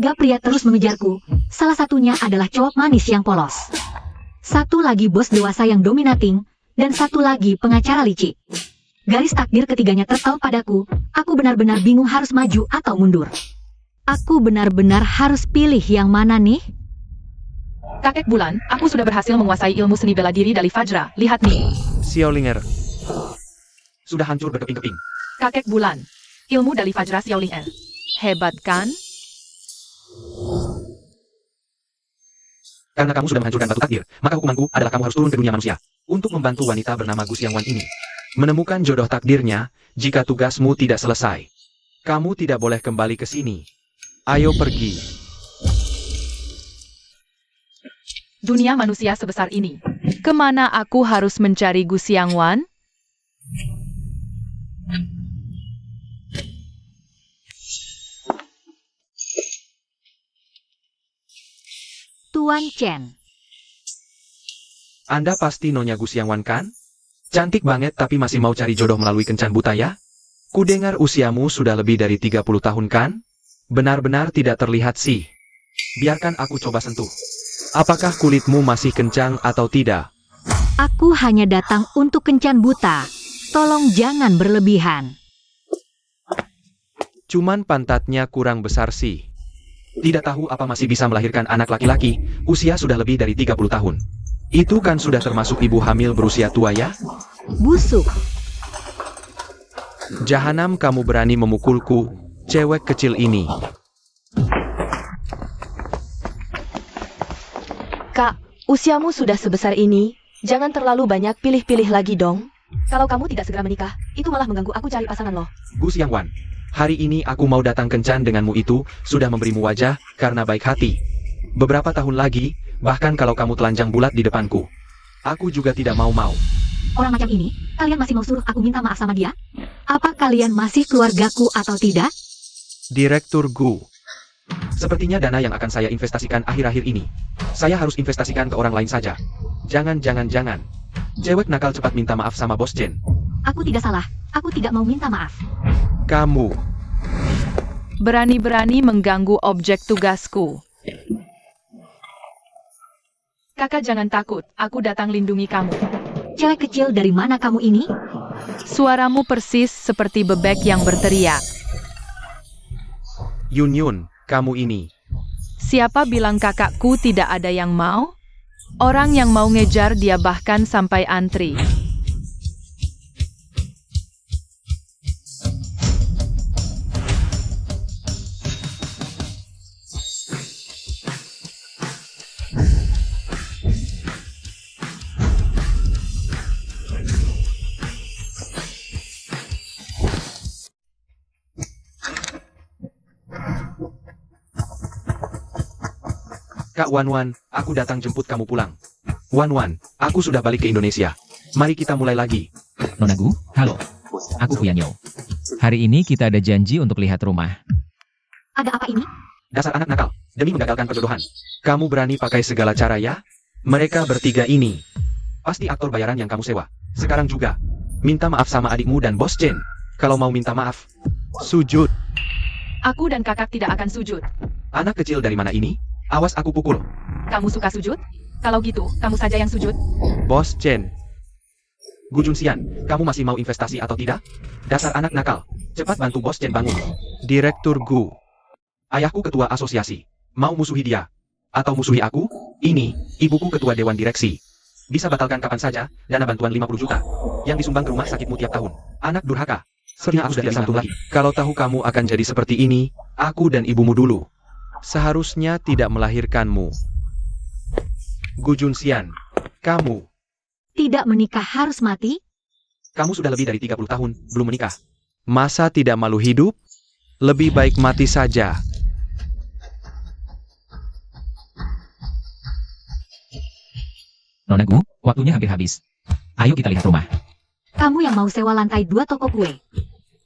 Tiga pria terus mengejarku. Salah satunya adalah cowok manis yang polos. Satu lagi bos dewasa yang dominating, dan satu lagi pengacara licik. Garis takdir ketiganya tertaut padaku. Aku benar-benar bingung harus maju atau mundur. Aku benar-benar harus pilih yang mana nih? Kakek Bulan, aku sudah berhasil menguasai ilmu seni bela diri dari Fajra. Lihat nih. Xiaolinger sudah hancur berkeping-keping. Kakek Bulan, ilmu dari Fajra Xiaolinger. Hebat kan? Karena kamu sudah menghancurkan batu takdir, maka hukumanku adalah kamu harus turun ke dunia manusia untuk membantu wanita bernama Gu Xiangwan ini menemukan jodoh takdirnya. Jika tugasmu tidak selesai, kamu tidak boleh kembali ke sini. Ayo pergi. Dunia manusia sebesar ini. Kemana aku harus mencari Gu Xiangwan? Tuan Chen. Anda pasti Nyonya Gu Xiangwan kan? Cantik banget tapi masih mau cari jodoh melalui kencan buta ya? Kudengar usiamu sudah lebih dari 30 tahun kan? Benar-benar tidak terlihat sih. Biarkan aku coba sentuh. Apakah kulitmu masih kencang atau tidak? Aku hanya datang untuk kencan buta. Tolong jangan berlebihan. Cuman pantatnya kurang besar sih. Tidak tahu apa masih bisa melahirkan anak laki-laki, usia sudah lebih dari 30 tahun. Itu kan sudah termasuk ibu hamil berusia tua ya? Busuk. Jahanam, kamu berani memukulku, cewek kecil ini. Kak, usiamu sudah sebesar ini, jangan terlalu banyak pilih-pilih lagi dong. Kalau kamu tidak segera menikah, itu malah mengganggu aku cari pasangan loh. Gu Xiangwan, hari ini aku mau datang kencan denganmu itu, sudah memberimu wajah, karena baik hati. Beberapa tahun lagi, bahkan kalau kamu telanjang bulat di depanku, aku juga tidak mau-mau. Orang macam ini, kalian masih mau suruh aku minta maaf sama dia? Apa kalian masih keluargaku atau tidak? Direktur Gu. Sepertinya dana yang akan saya investasikan akhir-akhir ini, saya harus investasikan ke orang lain saja. Jangan. Cewek nakal cepat minta maaf sama Bos Chen. Aku tidak salah, aku tidak mau minta maaf. Kamu. Berani-berani mengganggu objek tugasku. Kakak jangan takut, aku datang lindungi kamu. Cewek kecil dari mana kamu ini? Suaramu persis seperti bebek yang berteriak. Yun, kamu ini. Siapa bilang kakakku tidak ada yang mau? Orang yang mau ngejar dia bahkan sampai antri. Kak Wan, aku datang jemput kamu pulang. Wan, aku sudah balik ke Indonesia. Mari kita mulai lagi. Nona Gu, halo. Aku Fuyanyo. Hari ini kita ada janji untuk lihat rumah. Ada apa ini? Dasar anak nakal, demi menggagalkan perjodohan. Kamu berani pakai segala cara ya? Mereka bertiga ini pasti aktor bayaran yang kamu sewa. Sekarang juga, minta maaf sama adikmu dan Bos Chen. Kalau mau minta maaf, sujud. Aku dan kakak tidak akan sujud. Anak kecil dari mana ini? Awas aku pukul. Kamu suka sujud? Kalau gitu, kamu saja yang sujud. Bos Chen. Gu Junxian, kamu masih mau investasi atau tidak? Dasar anak nakal, cepat bantu Bos Chen bangun. Direktur Gu. Ayahku ketua asosiasi. Mau musuhi dia? Atau musuhi aku? Ini, ibuku ketua dewan direksi. Bisa batalkan kapan saja, dana bantuan 50 juta. Yang disumbang ke rumah sakitmu tiap tahun. Anak durhaka. Sepertinya aku sudah tidak satu lagi. Kalau tahu kamu akan jadi seperti ini, aku dan ibumu dulu seharusnya tidak melahirkanmu. Gu Junxian, kamu Tidak menikah harus mati? Kamu sudah lebih dari 30 tahun, belum menikah. Masa tidak malu hidup? Lebih baik mati saja. Nona Gu, waktunya hampir habis. Ayo kita lihat rumah. Kamu yang mau sewa lantai 2 toko kue.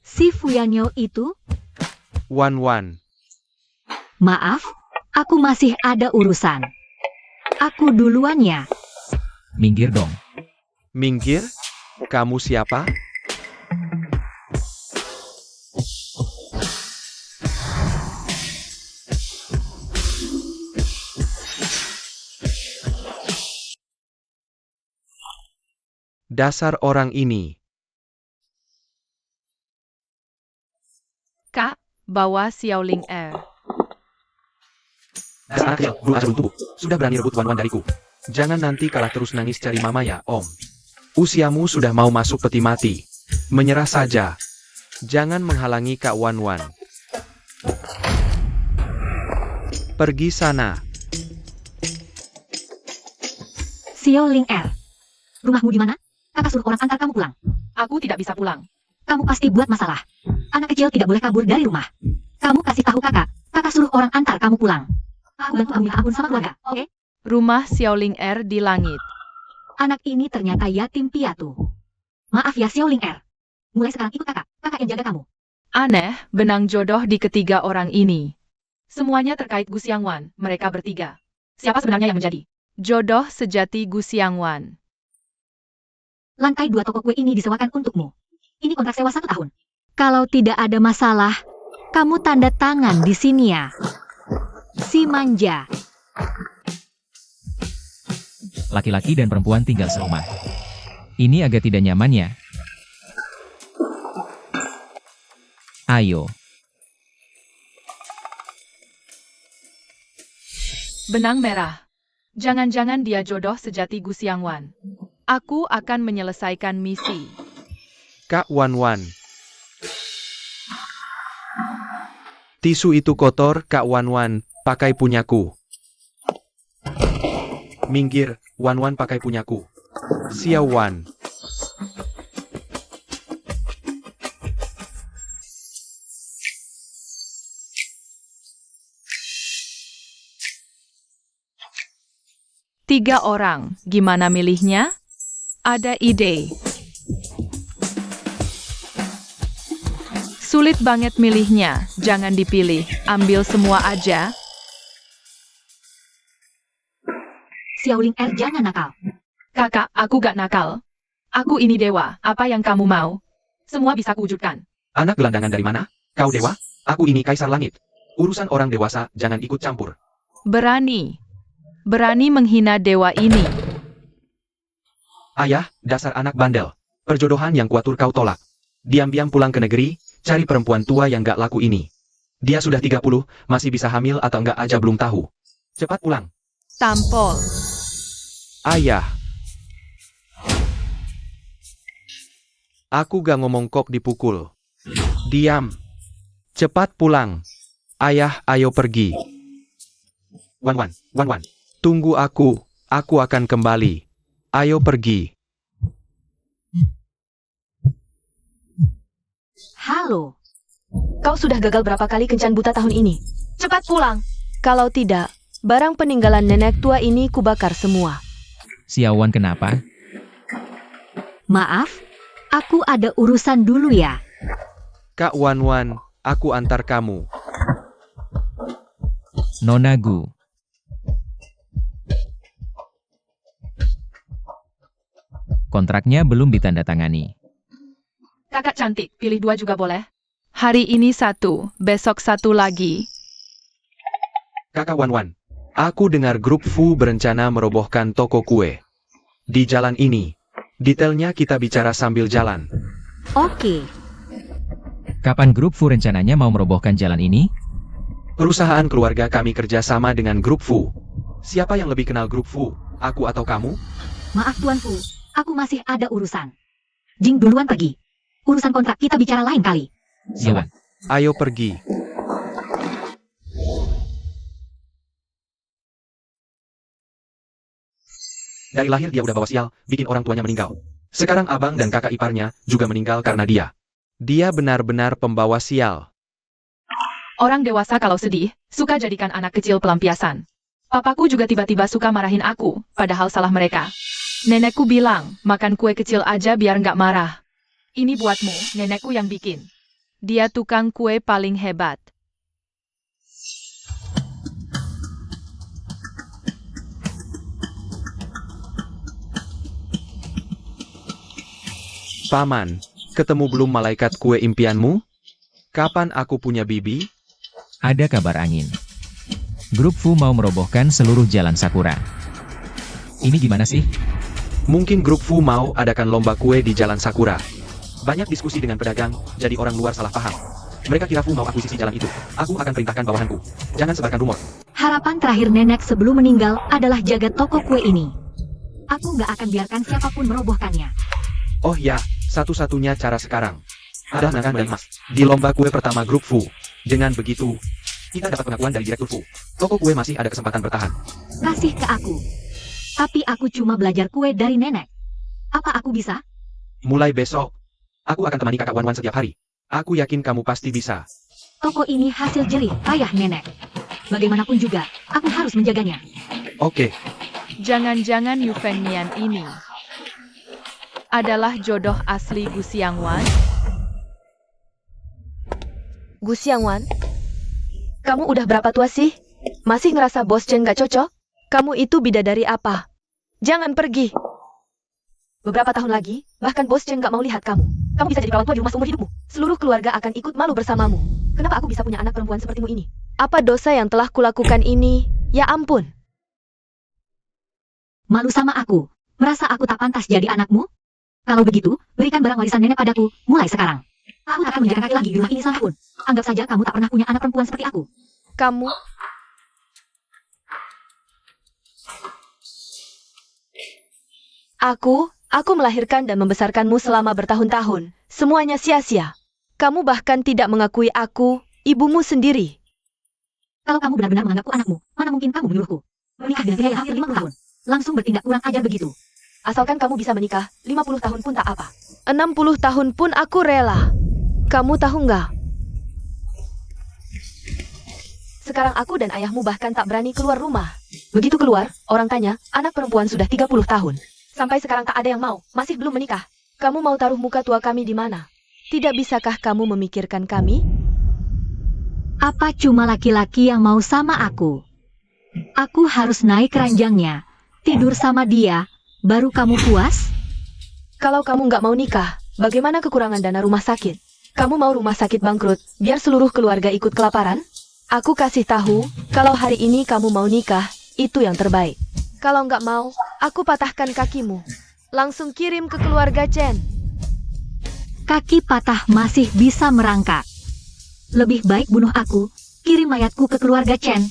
Si Fuyanyo itu? Wan. Maaf, aku masih ada urusan. Aku duluan ya. Minggir dong. Minggir? Kamu siapa? Dasar orang ini. Kak, bawa Xiaoling Er. Dasar anak kecil, bulu ajar tubuh. Sudah berani rebut Wan Wan dariku. Jangan nanti kalah terus nangis cari mama ya, Om. Usiamu sudah mau masuk peti mati. Menyerah saja. Jangan menghalangi Kak Wan Wan. Pergi sana. Xiaoling Er. Rumahmu di mana? Kakak suruh orang antar kamu pulang. Aku tidak bisa pulang. Kamu pasti buat masalah. Anak kecil tidak boleh kabur dari rumah. Kamu kasih tahu kakak. Kakak suruh orang antar kamu pulang. Aku bantu kamu minta ampun sama keluarga, oke? Rumah Xiaoling Er di langit. Anak ini ternyata yatim piatu. Maaf ya Xiaoling Er. Mulai sekarang ikut kakak. Kakak yang jaga kamu. Aneh, benang jodoh di ketiga orang ini. Semuanya terkait Gu Xiangwan, mereka bertiga. Siapa sebenarnya yang menjadi jodoh sejati Gu Xiangwan? Lantai 2 toko kue ini disewakan untukmu. Ini kontrak sewa 1 tahun. Kalau tidak ada masalah, kamu tanda tangan di sini ya. Si manja. Laki-laki dan perempuan tinggal serumah. Ini agak tidak nyaman ya. Ayo. Benang merah. Jangan-jangan dia jodoh sejati Gu Xiangwan. Aku akan menyelesaikan misi. Kak Wan Wan. Tisu itu kotor, Kak Wan Wan. Pakai punyaku. Minggir, Wan Wan pakai punyaku. Xiao Wan. Tiga orang, gimana milihnya? Ada ide. Sulit banget milihnya, jangan dipilih, ambil semua aja. Xiaoling Er jangan nakal. Kakak, aku gak nakal. Aku ini dewa, apa yang kamu mau? Semua bisa kuwujudkan. Anak gelandangan dari mana? Kau dewa? Aku ini kaisar langit. Urusan orang dewasa, jangan ikut campur. Berani. Berani menghina dewa ini. Ayah, dasar anak bandel. Perjodohan yang kuatur kau tolak. Diam-diam pulang ke negeri, cari perempuan tua yang gak laku ini. Dia sudah 30, masih bisa hamil atau enggak aja belum tahu. Cepat pulang. Tampol. Ayah. Aku gak ngomong kok dipukul. Diam. Cepat pulang. Ayah, ayo pergi. Wan Wan, Wan Wan. Tunggu aku akan kembali. Ayo pergi. Halo. Kau sudah gagal berapa kali kencan buta tahun ini? Cepat pulang. Kalau tidak, barang peninggalan nenek tua ini kubakar semua. Xiaowan kenapa? Maaf, aku ada urusan dulu ya. Kak Wan Wan, aku antar kamu. Nona Gu. Kontraknya belum ditandatangani. Kakak cantik, pilih 2 juga boleh. Hari ini 1, besok 1 lagi. Kakak Wan Wan, aku dengar grup Fu berencana merobohkan toko kue. Di jalan ini, detailnya kita bicara sambil jalan. Oke. Kapan grup Fu rencananya mau merobohkan jalan ini? Perusahaan keluarga kami kerja sama dengan grup Fu. Siapa yang lebih kenal grup Fu, aku atau kamu? Maaf Tuan Fu, aku masih ada urusan. Jing duluan pergi. Urusan kontrak kita bicara lain kali. Xiaowan. Ayo pergi. Dari lahir dia udah bawa sial, bikin orang tuanya meninggal. Sekarang abang dan kakak iparnya juga meninggal karena dia. Dia benar-benar pembawa sial. Orang dewasa kalau sedih, suka jadikan anak kecil pelampiasan. Papaku juga tiba-tiba suka marahin aku, padahal salah mereka. Nenekku bilang, makan kue kecil aja biar nggak marah. Ini buatmu, nenekku yang bikin. Dia tukang kue paling hebat. Paman, ketemu belum malaikat kue impianmu? Kapan aku punya bibi? Ada kabar angin. Grup Fu mau merobohkan seluruh jalan Sakura. Ini gimana sih? Mungkin grup Fu mau adakan lomba kue di Jalan Sakura. Banyak diskusi dengan pedagang, jadi orang luar salah paham. Mereka kira Fu mau akuisisi jalan itu. Aku akan perintahkan bawahanku. Jangan sebarkan rumor. Harapan terakhir nenek sebelum meninggal adalah jaga toko kue ini. Aku nggak akan biarkan siapapun merobohkannya. Oh ya, satu-satunya cara sekarang adalah menangkan medali emas di lomba kue pertama grup Fu. Dengan begitu, kita dapat pengakuan dari Direktur Fu. Toko kue masih ada kesempatan bertahan. Kasih ke aku. Tapi aku cuma belajar kue dari nenek. Apa aku bisa? Mulai besok, aku akan temani kakak Wan Wan setiap hari. Aku yakin kamu pasti bisa. Toko ini hasil jerih payah nenek. Bagaimanapun juga, aku harus menjaganya. Oke, Jangan-jangan Yu Fengmian ini adalah jodoh asli Gu Xiangwan? Gu Xiangwan, kamu udah berapa tua sih? Masih ngerasa Bos Chen gak cocok? Kamu itu bidadari apa? Jangan pergi. Beberapa tahun lagi, bahkan Bos Chen gak mau lihat kamu. Kamu bisa jadi perawan tua di rumah seumur hidupmu. Seluruh keluarga akan ikut malu bersamamu. Kenapa aku bisa punya anak perempuan sepertimu ini? Apa dosa yang telah kulakukan ini? Ya ampun. Malu sama aku? Merasa aku tak pantas jadi anakmu? Kalau begitu, berikan barang warisan nenek padaku, mulai sekarang. Aku tak akan menjaga kaki lagi di rumah ini selama pun. Anggap saja kamu tak pernah punya anak perempuan seperti aku. Kamu... Aku melahirkan dan membesarkanmu selama bertahun-tahun. Semuanya sia-sia. Kamu bahkan tidak mengakui aku, ibumu sendiri. Kalau kamu benar-benar menganggapku anakmu, mana mungkin kamu menyuruhku menikah dengan pria yang hampir 50 tahun. Langsung bertindak kurang ajar begitu. Asalkan kamu bisa menikah, 50 tahun pun tak apa. 60 tahun pun aku rela. Kamu tahu nggak? Sekarang aku dan ayahmu bahkan tak berani keluar rumah. Begitu keluar, orang tanya, anak perempuan sudah 30 tahun. Sampai sekarang tak ada yang mau, masih belum menikah. Kamu mau taruh muka tua kami di mana? Tidak bisakah kamu memikirkan kami? Apa cuma laki-laki yang mau sama aku? Aku harus naik ranjangnya, tidur sama dia, baru kamu puas? Kalau kamu nggak mau nikah, bagaimana kekurangan dana rumah sakit? Kamu mau rumah sakit bangkrut, biar seluruh keluarga ikut kelaparan? Aku kasih tahu, kalau hari ini kamu mau nikah, itu yang terbaik. Kalau nggak mau, aku patahkan kakimu. Langsung kirim ke keluarga Chen. Kaki patah masih bisa merangkak. Lebih baik bunuh aku, kirim mayatku ke keluarga Chen.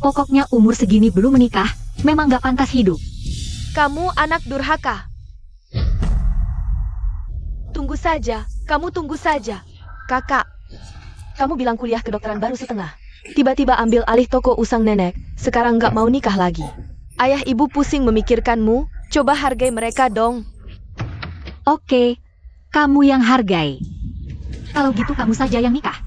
Pokoknya umur segini belum menikah, memang gak pantas hidup. Kamu anak durhaka. Tunggu saja, kamu tunggu saja. Kakak, kamu bilang kuliah kedokteran baru setengah. Tiba-tiba ambil alih toko usang nenek, sekarang gak mau nikah lagi. Ayah ibu pusing memikirkanmu, coba hargai mereka dong. Oke, kamu yang hargai. Kalau gitu kamu saja yang nikah.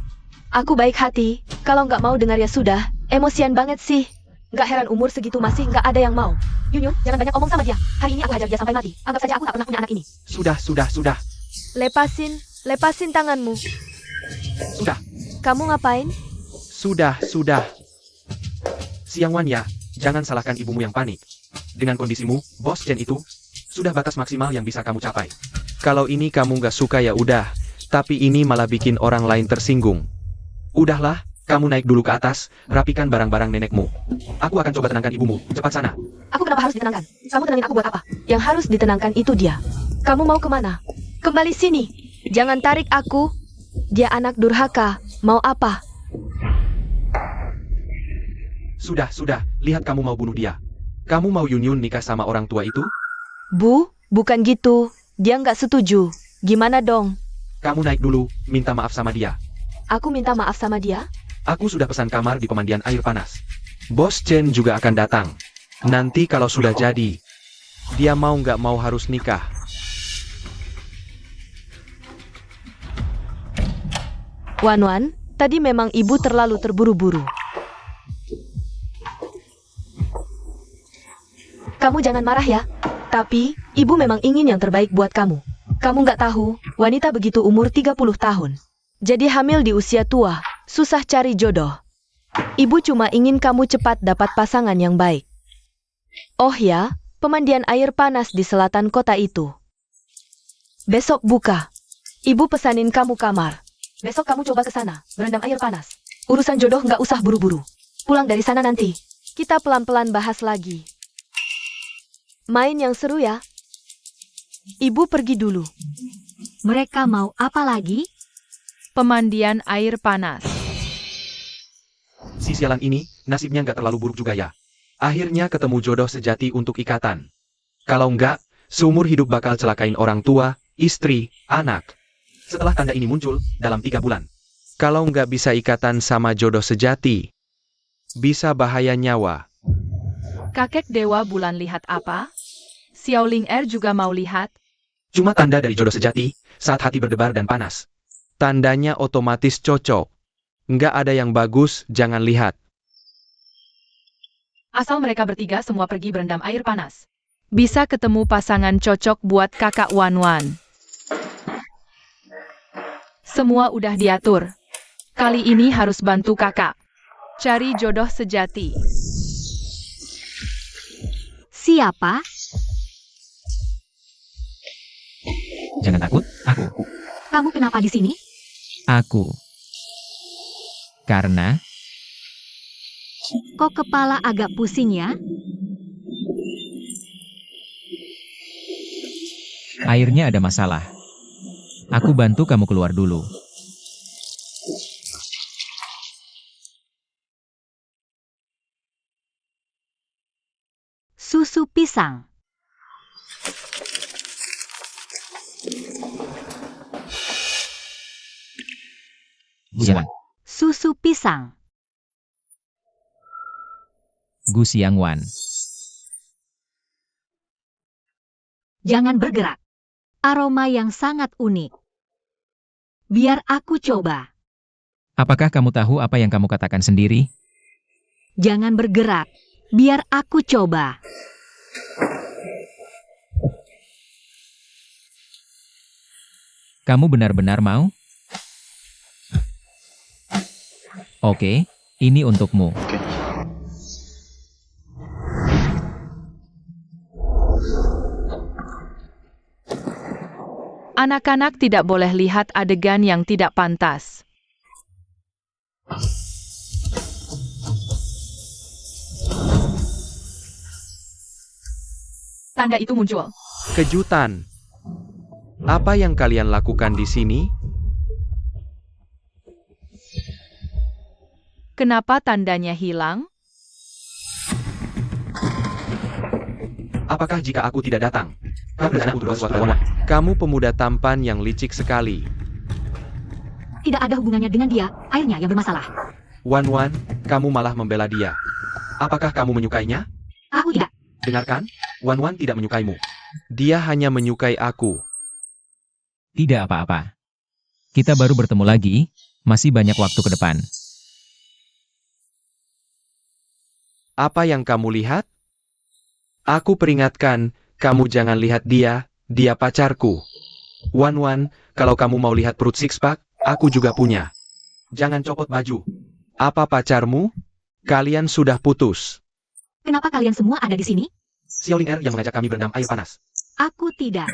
Aku baik hati, kalau nggak mau dengar ya sudah, emosian banget sih. Nggak heran umur segitu masih nggak ada yang mau. Yunyun, jangan banyak omong sama dia. Hari ini aku hajar dia sampai mati. Anggap saja aku tak pernah punya anak ini. Sudah. Lepasin tanganmu. Sudah. Kamu ngapain? Sudah. Siang Wan ya, jangan salahkan ibumu yang panik. Dengan kondisimu, Bos Chen itu sudah batas maksimal yang bisa kamu capai. Kalau ini kamu nggak suka ya udah, tapi ini malah bikin orang lain tersinggung. Udahlah, kamu naik dulu ke atas, rapikan barang-barang nenekmu. Aku akan coba tenangkan ibumu, cepat sana. Aku kenapa harus ditenangkan? Kamu tenangin aku buat apa? Yang harus ditenangkan itu dia. Kamu mau kemana? Kembali sini. Jangan tarik aku. Dia anak durhaka. Mau apa? Sudah, lihat kamu mau bunuh dia. Kamu mau Yunyun nikah sama orang tua itu? Bu, bukan gitu. Dia nggak setuju. Gimana dong? Kamu naik dulu, minta maaf sama dia. Aku minta maaf sama dia? Aku sudah pesan kamar di pemandian air panas. Bos Chen juga akan datang. Nanti kalau sudah jadi, dia mau nggak mau harus nikah. Wan, tadi memang ibu terlalu terburu-buru. Kamu jangan marah ya. Tapi, ibu memang ingin yang terbaik buat kamu. Kamu nggak tahu, wanita begitu umur 30 tahun. Jadi hamil di usia tua, susah cari jodoh. Ibu cuma ingin kamu cepat dapat pasangan yang baik. Oh ya, pemandian air panas di selatan kota itu. Besok buka. Ibu pesanin kamu kamar. Besok kamu coba ke sana, berendam air panas. Urusan jodoh nggak usah buru-buru. Pulang dari sana nanti. Kita pelan-pelan bahas lagi. Main yang seru ya. Ibu pergi dulu. Mereka mau apa lagi? Pemandian air panas. Si sialan ini, nasibnya nggak terlalu buruk juga ya. Akhirnya ketemu jodoh sejati untuk ikatan. Kalau nggak, seumur hidup bakal celakain orang tua, istri, anak. Setelah tanda ini muncul, dalam 3 bulan. Kalau nggak bisa ikatan sama jodoh sejati, bisa bahaya nyawa. Kakek Dewa Bulan lihat apa? Xiaoling Er juga mau lihat. Cuma tanda dari jodoh sejati, saat hati berdebar dan panas. Tandanya otomatis cocok. Nggak ada yang bagus, jangan lihat. Asal mereka bertiga semua pergi berendam air panas. Bisa ketemu pasangan cocok buat kakak Wan Wan. Semua udah diatur. Kali ini harus bantu kakak. Cari jodoh sejati. Siapa? Jangan takut, aku. Kamu kenapa di sini? Aku. Karena Kok kepala agak pusing ya? airnya ada masalah. Aku bantu kamu keluar dulu. Susu pisang. Siang. Susu pisang. Gu Siang Wan. Jangan bergerak. Aroma yang sangat unik. Biar aku coba. Apakah kamu tahu apa yang kamu katakan sendiri? Jangan bergerak. Biar aku coba. Kamu benar-benar mau? Oke, ini untukmu. Anak-anak tidak boleh lihat adegan yang tidak pantas. Tanda itu muncul. Kejutan. Apa yang kalian lakukan di sini? Kenapa tandanya hilang? Apakah jika aku tidak datang? Kamu pemuda tampan yang licik sekali. Tidak ada hubungannya dengan dia, airnya yang bermasalah. Wan Wan, kamu malah membela dia. Apakah kamu menyukainya? Aku tidak. Dengarkan, Wan Wan tidak menyukaimu. Dia hanya menyukai aku. Tidak apa-apa. Kita baru bertemu lagi, masih banyak waktu ke depan. Apa yang kamu lihat? Aku peringatkan, kamu jangan lihat dia pacarku. Wan Wan, kalau kamu mau lihat perut six-pack, aku juga punya. Jangan copot baju. Apa pacarmu? Kalian sudah putus. Kenapa kalian semua ada di sini? Xiaoling Er yang mengajak kami berendam air panas. Aku tidak.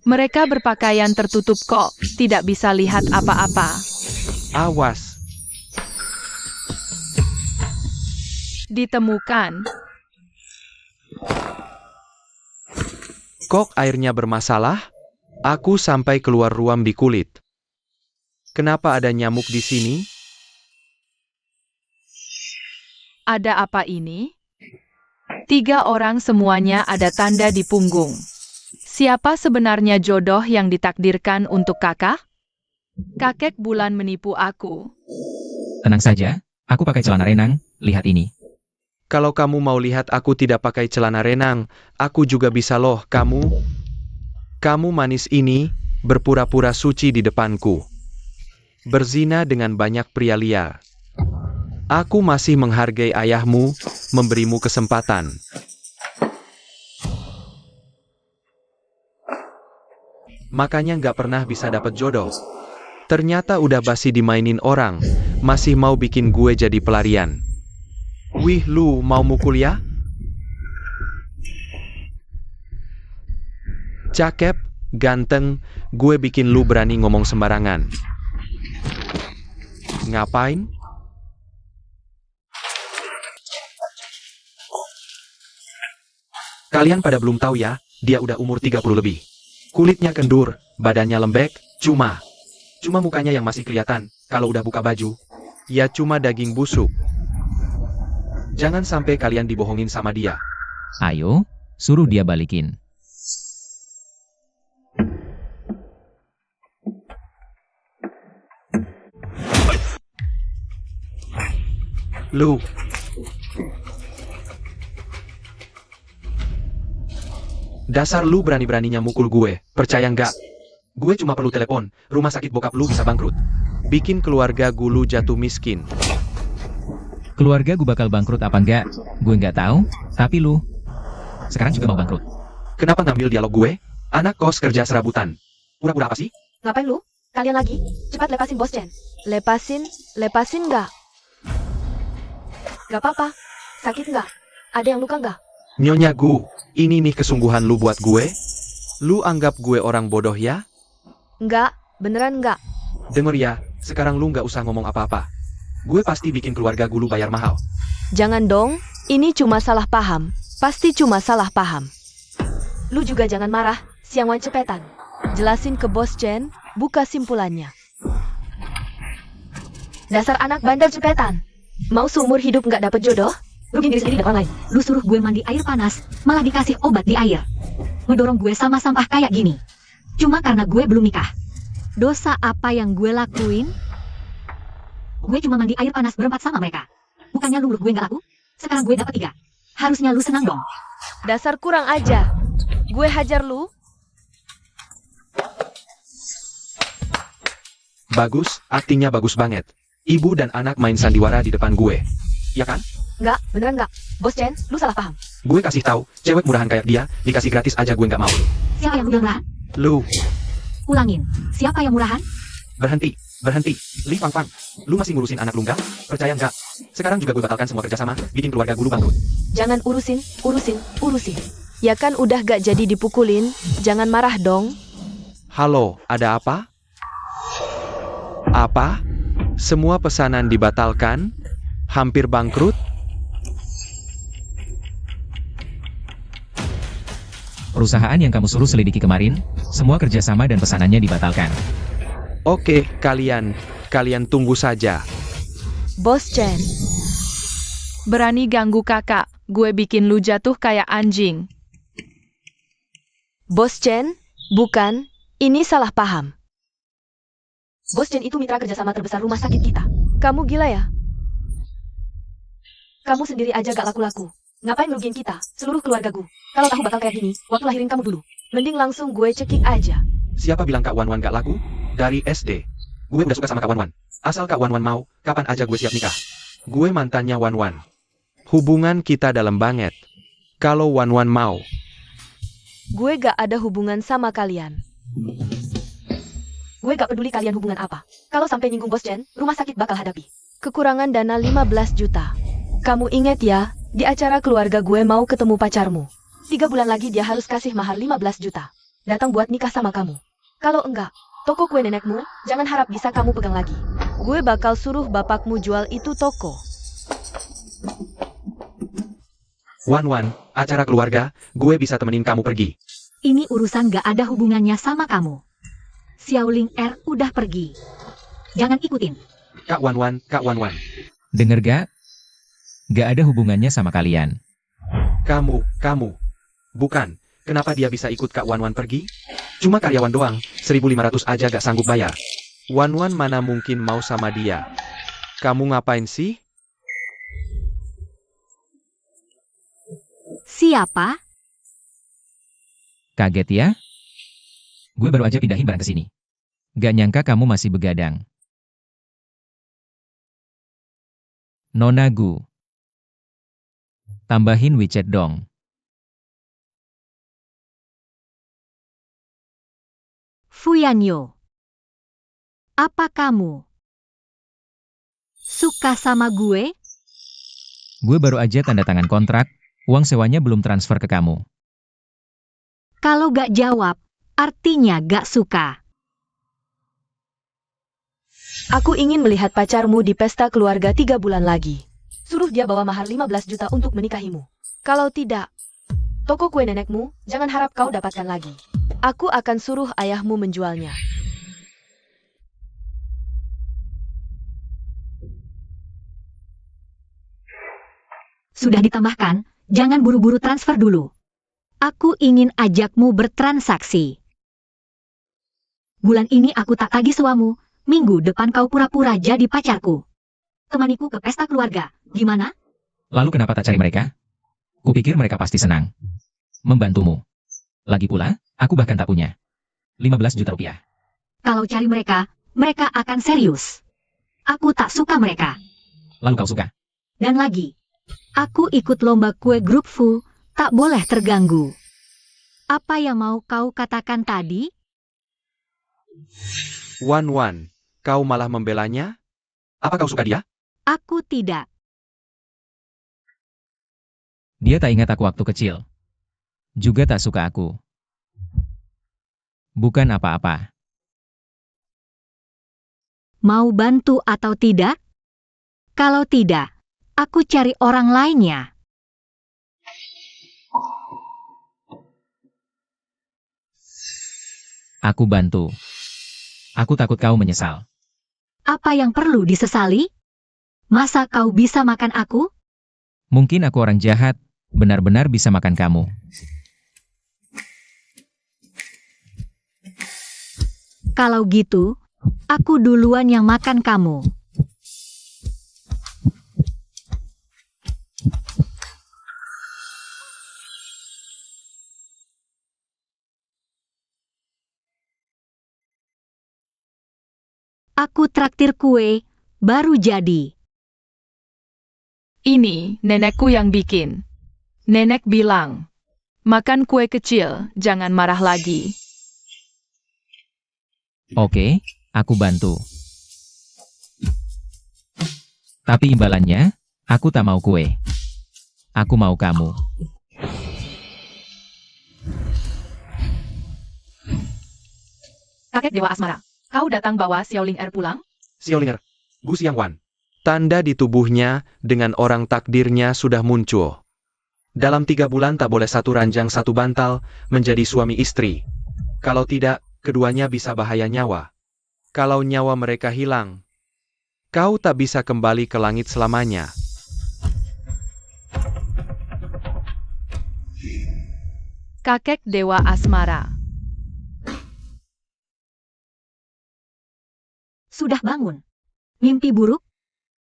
Mereka berpakaian tertutup kok, tidak bisa lihat apa-apa. Awas. Ditemukan. Kok airnya bermasalah? Aku sampai keluar ruam di kulit. Kenapa ada nyamuk di sini? Ada apa ini? 3 orang semuanya ada tanda di punggung. Siapa sebenarnya jodoh yang ditakdirkan untuk kakak? Kakek Bulan menipu aku. Tenang saja, aku pakai celana renang, lihat ini. Kalau kamu mau lihat aku tidak pakai celana renang, aku juga bisa loh. Kamu manis ini, berpura-pura suci di depanku. Berzina dengan banyak pria liar. Aku masih menghargai ayahmu, memberimu kesempatan. Makanya nggak pernah bisa dapat jodoh. Ternyata udah basi dimainin orang, masih mau bikin gue jadi pelarian. Wih, lu mau mukul ya? Cakep, ganteng, gue bikin lu berani ngomong sembarangan. Ngapain? Kalian pada belum tahu ya, dia udah umur 30 lebih. Kulitnya kendur, badannya lembek, cuma mukanya yang masih kelihatan. Kalau udah buka baju, ya cuma daging busuk. Jangan sampai kalian dibohongin sama dia. Ayo, suruh dia balikin. Lu. Dasar lu berani-beraninya mukul gue, percaya nggak? Gue cuma perlu telepon, rumah sakit bokap lu bisa bangkrut. Bikin keluarga lu jatuh miskin. Keluarga gue bakal bangkrut apa enggak? Gue nggak tahu, tapi lu sekarang juga mau bangkrut. Kenapa ngambil dialog gue? Anak kos kerja serabutan. Pura-pura apa sih? Ngapain lu? Kalian lagi? Cepat lepasin Bos Chen. Lepasin nggak? Gak apa-apa. Sakit nggak? Ada yang luka nggak? Nyonya Gu, ini nih kesungguhan lu buat gue? Lu anggap gue orang bodoh ya? Nggak, beneran nggak. Denger ya, sekarang lu nggak usah ngomong apa-apa. Gue pasti bikin keluarga lu bayar mahal. Jangan dong, ini cuma salah paham. Pasti cuma salah paham. Lu juga jangan marah, Siang Wan cepetan. Jelasin ke Bos Chen, buka simpulannya. Dasar anak bandel cepetan. Mau seumur hidup nggak dapet jodoh? Rugi diri sendiri dan orang lain. Lu suruh gue mandi air panas, malah dikasih obat di air. Ngedorong gue sama sampah kayak gini. Cuma karena gue belum nikah. Dosa apa yang gue lakuin? Gue cuma mandi air panas berempat sama mereka. Bukannya lu gue nggak laku? Sekarang gue dapat 3. Harusnya lu senang dong. Dasar kurang ajar. Gue hajar lu. Bagus, aktingnya bagus banget. Ibu dan anak main sandiwara di depan gue. Ya kan? Nggak, beneran nggak. Bos Chen, lu salah paham. Gue kasih tahu, cewek murahan kayak dia, dikasih gratis aja gue nggak mau. Siapa yang udah murahan? Lu, Ulangin. Siapa yang murahan? berhenti. Li Fang Fang, lu masih ngurusin anak lu nggak? Percaya nggak? Sekarang juga gue batalkan semua kerjasama, bikin keluarga lu bangkrut. Jangan urusin. Ya kan udah gak jadi dipukulin, jangan marah dong. Halo, ada apa? Apa? Semua pesanan dibatalkan? Hampir bangkrut? Perusahaan yang kamu suruh selidiki kemarin, semua kerjasama dan pesanannya dibatalkan. Oke, kalian tunggu saja. Bos Chen, Berani ganggu kakak, gue bikin lu jatuh kayak anjing. Bos Chen, bukan, ini salah paham. Bos Chen itu mitra kerjasama terbesar rumah sakit kita. Kamu gila ya? Kamu sendiri aja gak laku-laku. Ngapain ngerugiin kita, seluruh keluarga gue? Kalau tahu bakal kayak gini, waktu lahirin kamu dulu. Mending langsung gue cekik aja. Siapa bilang Kak Wan Wan gak laku? Dari SD. Gue udah suka sama Kak Wan Wan. Asal Kak Wan Wan mau, kapan aja gue siap nikah. Gue mantannya Wan Wan. Hubungan kita dalam banget. Kalau Wan Wan mau. Gue gak ada hubungan sama kalian. Gue gak peduli kalian hubungan apa. Kalau sampai nyinggung Bos Chen, rumah sakit bakal hadapi kekurangan dana 15 juta. Kamu inget ya, di acara keluarga gue mau ketemu pacarmu. 3 bulan lagi dia harus kasih mahar 15 juta. Datang buat nikah sama kamu. Kalau enggak, toko kue nenekmu, jangan harap bisa kamu pegang lagi. Gue bakal suruh bapakmu jual itu toko. Wan Wan, acara keluarga, gue bisa temenin kamu pergi. Ini urusan gak ada hubungannya sama kamu. Xiaoling R udah pergi. Jangan ikutin. Kak Wan Wan, Kak Wan Wan. Denger gak? Gak ada hubungannya sama kalian. Kamu. Bukan, kenapa dia bisa ikut Kak Wan Wan pergi? Cuma karyawan doang, 1.500 aja gak sanggup bayar. Wan Wan mana mungkin mau sama dia? Kamu ngapain sih? Siapa? Kaget ya? Gue baru aja pindahin barang ke sini. Gak nyangka kamu masih begadang. Nona Gu. Tambahin WeChat dong. Fuyanyo. Apa kamu suka sama gue? Gue baru aja tanda tangan kontrak, uang sewanya belum transfer ke kamu. Kalau gak jawab, artinya gak suka. Aku ingin melihat pacarmu di pesta keluarga 3 bulan lagi. Suruh dia bawa mahar 15 juta untuk menikahimu. Kalau tidak, toko kue nenekmu, jangan harap kau dapatkan lagi. Aku akan suruh ayahmu menjualnya. Sudah ditambahkan, jangan buru-buru transfer dulu. Aku ingin ajakmu bertransaksi. Bulan ini aku tak tagih suamu, minggu depan kau pura-pura jadi pacarku. Temaniku ke pesta keluarga, gimana? Lalu kenapa tak cari mereka? Kupikir mereka pasti senang membantumu. Lagi pula, aku bahkan tak punya 15 juta rupiah. Kalau cari mereka, mereka akan serius. Aku tak suka mereka. Lalu kau suka? Dan lagi, aku ikut lomba kue grup Fu, tak boleh terganggu. Apa yang mau kau katakan tadi? Wan, kau malah membelanya? Apa kau suka dia? Aku tidak. Dia tak ingat aku waktu kecil. Juga tak suka aku. Bukan apa-apa. Mau bantu atau tidak? Kalau tidak, aku cari orang lainnya. Aku bantu. Aku takut kau menyesal. Apa yang perlu disesali? Masa kau bisa makan aku? Mungkin aku orang jahat, benar-benar bisa makan kamu. Kalau gitu, aku duluan yang makan kamu. Aku traktir kue, baru jadi. Ini nenekku yang bikin. Nenek bilang, makan kue kecil, jangan marah lagi. Oke, aku bantu. Tapi imbalannya, aku tak mau kue. Aku mau kamu. Kakek Dewa Asmara, kau datang bawa Xiaoling Er pulang? Xiaolinger, Gu Xiangwan. Tanda di tubuhnya dengan orang takdirnya sudah muncul. Dalam 3 bulan tak boleh satu ranjang satu bantal menjadi suami istri. Kalau tidak, keduanya bisa bahaya nyawa. Kalau nyawa mereka hilang, kau tak bisa kembali ke langit selamanya. Kakek Dewa Asmara. Sudah bangun. Mimpi buruk?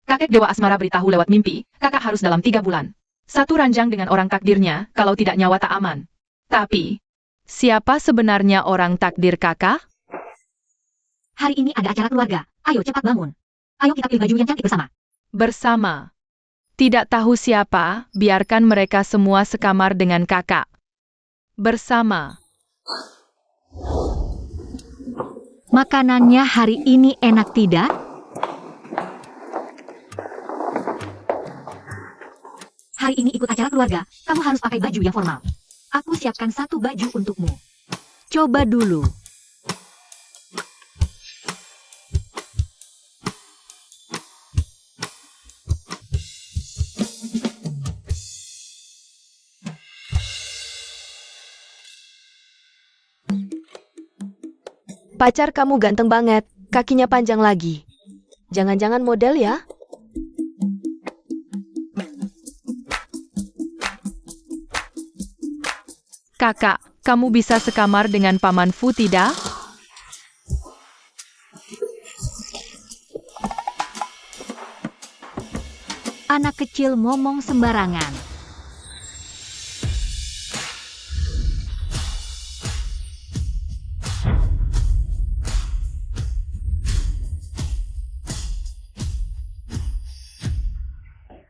Kakek Dewa Asmara beritahu lewat mimpi, kakak harus dalam 3 bulan. Satu ranjang dengan orang takdirnya, kalau tidak nyawa tak aman. Tapi, siapa sebenarnya orang takdir kakak? Hari ini ada acara keluarga. Ayo cepat bangun. Ayo kita pilih baju yang cantik bersama. Bersama. Tidak tahu siapa, biarkan mereka semua sekamar dengan kakak. Bersama. Makanannya hari ini enak tidak? Hari ini ikut acara keluarga, kamu harus pakai baju yang formal. Aku siapkan 1 baju untukmu. Coba dulu. Pacar kamu ganteng banget, kakinya panjang lagi. Jangan-jangan model ya? Kakak, kamu bisa sekamar dengan Paman Fu tidak? Anak kecil ngomong sembarangan.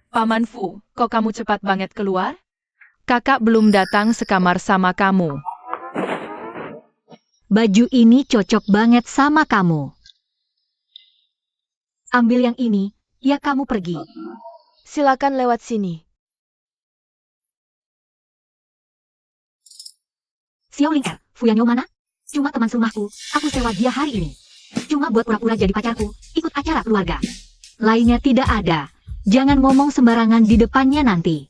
Paman Fu, kok kamu cepat banget keluar? Kakak belum datang sekamar sama kamu. Baju ini cocok banget sama kamu. Ambil yang ini, ya kamu pergi. Silakan lewat sini. Xiaoling Er, Fuyanyo mana? Cuma teman serumahku, aku sewa dia hari ini. Cuma buat pura-pura jadi pacarku, ikut acara keluarga. Lainnya tidak ada. Jangan ngomong sembarangan di depannya nanti.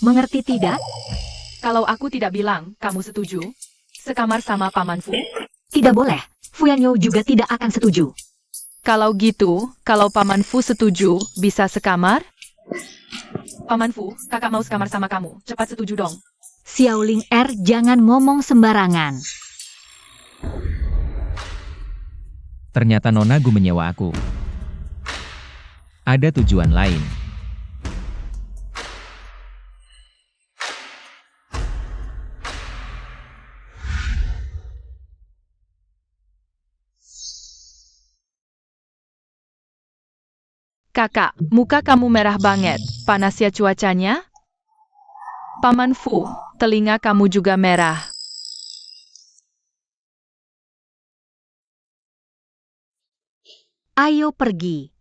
Mengerti tidak? Kalau aku tidak bilang, kamu setuju? Sekamar sama Paman Fu? Tidak boleh. Fuyanyo juga tidak akan setuju. Kalau gitu, kalau Paman Fu setuju, bisa sekamar? Paman Fu, kakak mau sekamar sama kamu. Cepat setuju dong. Xiaoling jangan ngomong sembarangan. Ternyata Nona Gu menyewa aku. Ada tujuan lain. Kakak, muka kamu merah banget. Panas ya cuacanya? Paman Fu, telinga kamu juga merah. Ayo pergi.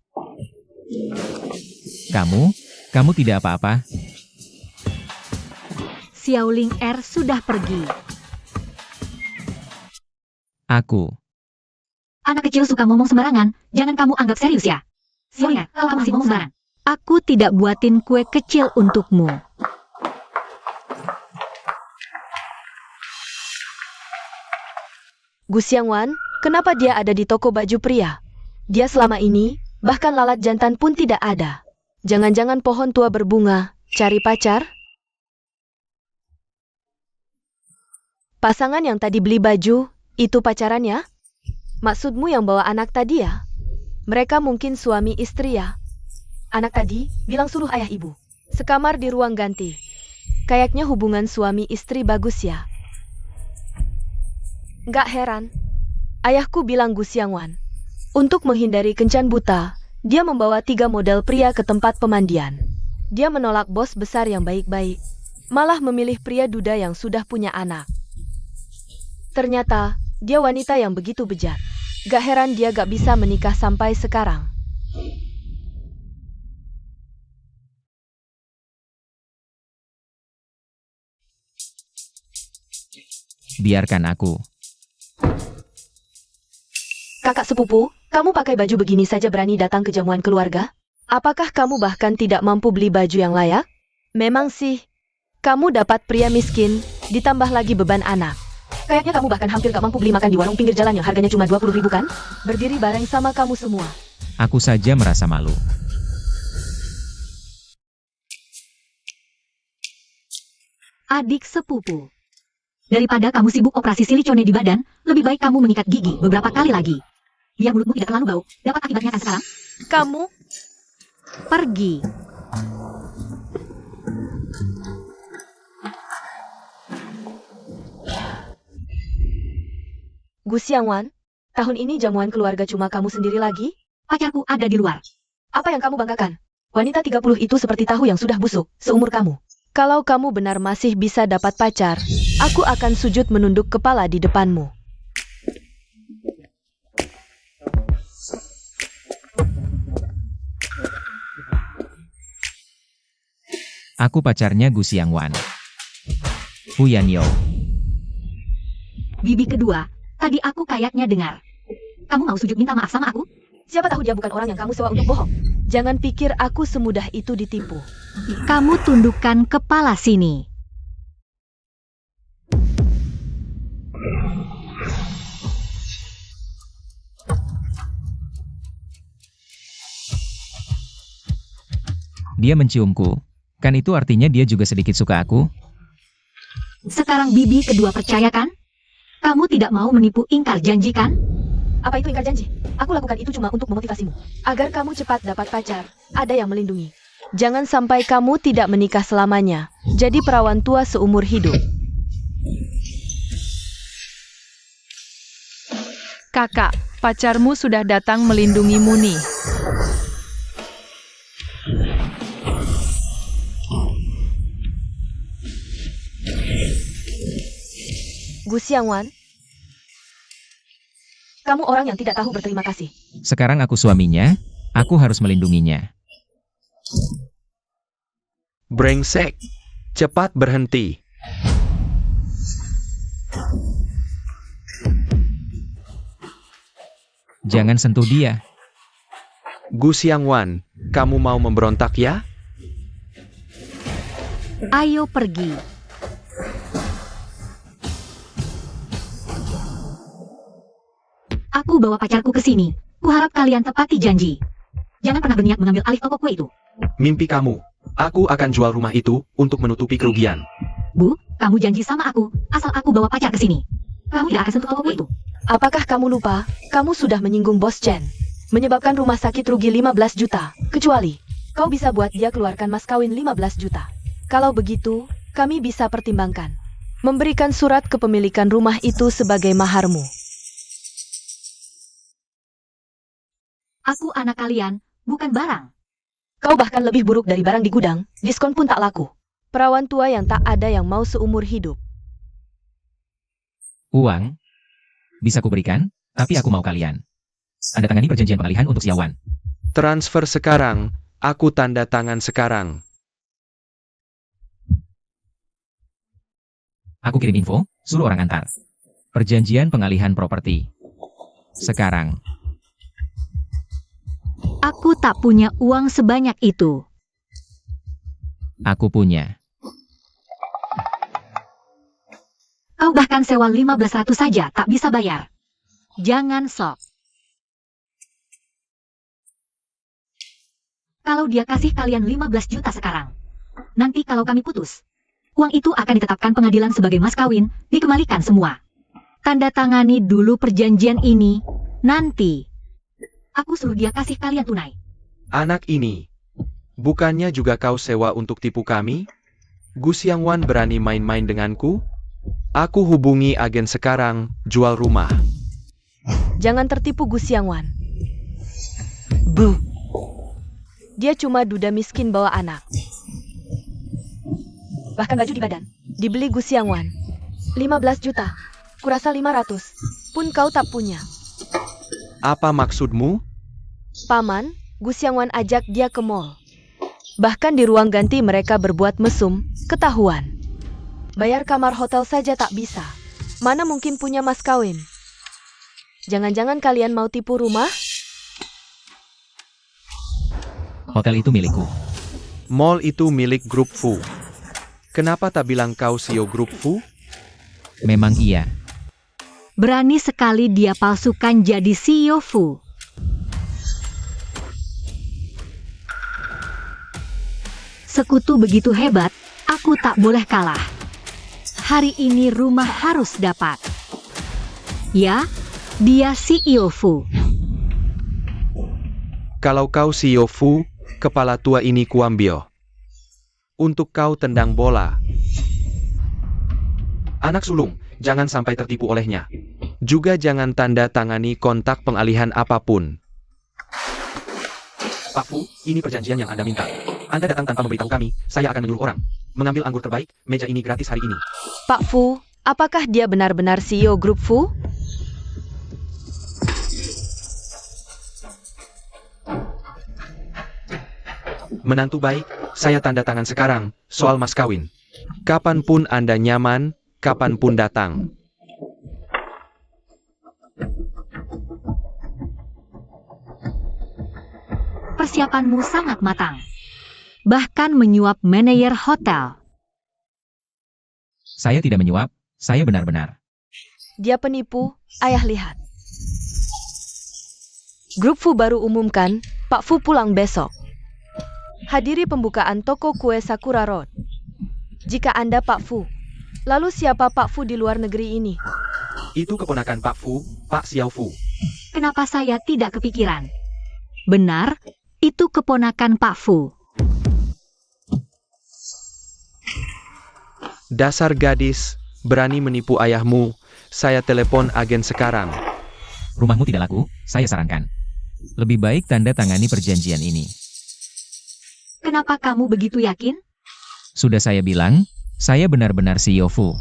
Kamu tidak apa-apa. Xiaoling sudah pergi. Aku. Anak kecil suka ngomong sembarangan. Jangan kamu anggap serius ya. Xiaoling kamu masih ngomong sembarangan. Aku tidak buatin kue kecil untukmu. Gu Xiangwan, kenapa dia ada di toko baju pria? Dia selama ini, bahkan lalat jantan pun tidak ada. Jangan-jangan pohon tua berbunga, cari pacar? Pasangan yang tadi beli baju, itu pacarannya? Maksudmu yang bawa anak tadi ya? Mereka mungkin suami istri ya? Anak tadi bilang suruh ayah ibu. Sekamar di ruang ganti. Kayaknya hubungan suami istri bagus ya? Nggak heran. Ayahku bilang Gu Xiangwan. Untuk menghindari kencan buta, dia membawa 3 model pria ke tempat pemandian. Dia menolak bos besar yang baik-baik, malah memilih pria duda yang sudah punya anak. Ternyata, dia wanita yang begitu bejat. Gak heran dia gak bisa menikah sampai sekarang. Biarkan aku. Kakak sepupu, kamu pakai baju begini saja berani datang ke jamuan keluarga? Apakah kamu bahkan tidak mampu beli baju yang layak? Memang sih, kamu dapat pria miskin, ditambah lagi beban anak. Kayaknya kamu bahkan hampir gak mampu beli makan di warung pinggir jalan yang harganya cuma 20.000 kan? Berdiri bareng sama kamu semua. Aku saja merasa malu. Adik sepupu. Daripada kamu sibuk operasi silicone di badan, lebih baik kamu mengikat gigi beberapa kali lagi. Biar mulutmu tidak terlalu bau. Dapat akibatnya kan sekarang? Kamu? Pergi. Gu Xiangwan, tahun ini jamuan keluarga cuma kamu sendiri lagi? Pacarku ada di luar. Apa yang kamu banggakan? Wanita 30 itu seperti tahu yang sudah busuk, seumur kamu. Kalau kamu benar masih bisa dapat pacar, aku akan sujud menunduk kepala di depanmu. Aku pacarnya Gu Xiangwan. Fuyanyo. Bibi kedua, tadi aku kayaknya dengar. Kamu mau sujud minta maaf sama aku? Siapa tahu dia bukan orang yang kamu sewa untuk bohong. Jangan pikir aku semudah itu ditipu. Kamu tundukkan kepala sini. Dia menciumku. Kan itu artinya dia juga sedikit suka aku? Sekarang bibi kedua percaya kan? Kamu tidak mau menipu ingkar janji kan? Apa itu ingkar janji? Aku lakukan itu cuma untuk memotivasimu. Agar kamu cepat dapat pacar. Ada yang melindungi. Jangan sampai kamu tidak menikah selamanya. Jadi perawan tua seumur hidup. Kakak, pacarmu sudah datang melindungimu nih. Gu Xiangwan, kamu orang yang tidak tahu berterima kasih. Sekarang aku suaminya, aku harus melindunginya. Brengsek. Cepat berhenti. Jangan sentuh dia. Gu Xiangwan, kamu mau memberontak ya? Ayo pergi. aku bawa pacarku ke sini. Kuharap kalian tepati janji. Jangan pernah berniat mengambil alih toko kue itu. Mimpi kamu. Aku akan jual rumah itu untuk menutupi kerugian. Bu, kamu janji sama aku, asal aku bawa pacar ke sini. Kamu tidak akan sentuh toko kue itu. Apakah kamu lupa? Kamu sudah menyinggung Bos Chen. Menyebabkan rumah sakit rugi 15 juta. Kecuali, kau bisa buat dia keluarkan mas kawin 15 juta. Kalau begitu, kami bisa pertimbangkan. Memberikan surat kepemilikan rumah itu sebagai maharmu. Aku anak kalian, bukan barang. Kau bahkan lebih buruk dari barang di gudang, diskon pun tak laku. Perawan tua yang tak ada yang mau seumur hidup. Uang? Bisa kuberikan, tapi aku mau kalian. Anda tangani perjanjian pengalihan untuk Xiaowan. Transfer sekarang. Aku tanda tangan sekarang. Aku kirim info, suruh orang antar. Perjanjian pengalihan properti. Sekarang. Aku tak punya uang sebanyak itu. Aku punya. Kau bahkan sewa 1500 saja tak bisa bayar. Jangan sok. Kalau dia kasih kalian 15 juta sekarang, nanti kalau kami putus, uang itu akan ditetapkan pengadilan sebagai mas kawin, dikembalikan semua. Tanda tangani dulu perjanjian ini, nanti aku suruh dia kasih kalian tunai. Anak ini. Bukannya juga kau sewa untuk tipu kami? Gu Xiangwan berani main-main denganku? Aku hubungi agen sekarang, jual rumah. Jangan tertipu Gu Xiangwan. Bu. Dia cuma duda miskin bawa anak. Bahkan baju di badan. Dibeli Gu Xiangwan. 15 juta. Kurasa 500. Pun kau tak punya. Apa maksudmu? Paman, Gu Xiangwan ajak dia ke mall. Bahkan di ruang ganti mereka berbuat mesum, ketahuan. Bayar kamar hotel saja tak bisa. Mana mungkin punya mas kawin? Jangan-jangan kalian mau tipu rumah? Hotel itu milikku. Mall itu milik grup Fu. Kenapa tak bilang kau CEO grup Fu? Memang iya. Berani sekali dia palsukan jadi CEO Fu. Sekutu begitu hebat, aku tak boleh kalah. Hari ini rumah harus dapat. Ya, dia CEO Fu. Kalau kau CEO Fu, kepala tua ini kuambil. Untuk kau tendang bola. Anak sulung, jangan sampai tertipu olehnya. Juga jangan tanda tangani kontak pengalihan apapun. Pak Fu, ini perjanjian yang Anda minta. Anda datang tanpa memberitahu kami, saya akan menyuruh orang mengambil anggur terbaik, meja ini gratis hari ini. Pak Fu, apakah dia benar-benar CEO grup Fu? Menantu baik, saya tanda tangan sekarang, soal mas kawin. Kapanpun Anda nyaman, kapanpun datang. Persiapanmu sangat matang. Bahkan menyuap manajer hotel. Saya tidak menyuap, saya benar-benar. Dia penipu, ayah lihat. Grup Fu baru umumkan, Pak Fu pulang besok. Hadiri pembukaan toko kue Sakura Road. Jika Anda Pak Fu, lalu siapa Pak Fu di luar negeri ini? Itu keponakan Pak Fu, Pak Xiao Fu. Kenapa saya tidak kepikiran? Benar, itu keponakan Pak Fu. Dasar gadis, berani menipu ayahmu. Saya telepon agen sekarang. Rumahmu tidak laku, saya sarankan. Lebih baik tanda tangani perjanjian ini. Kenapa kamu begitu yakin? Sudah saya bilang, saya benar-benar CEO Fu.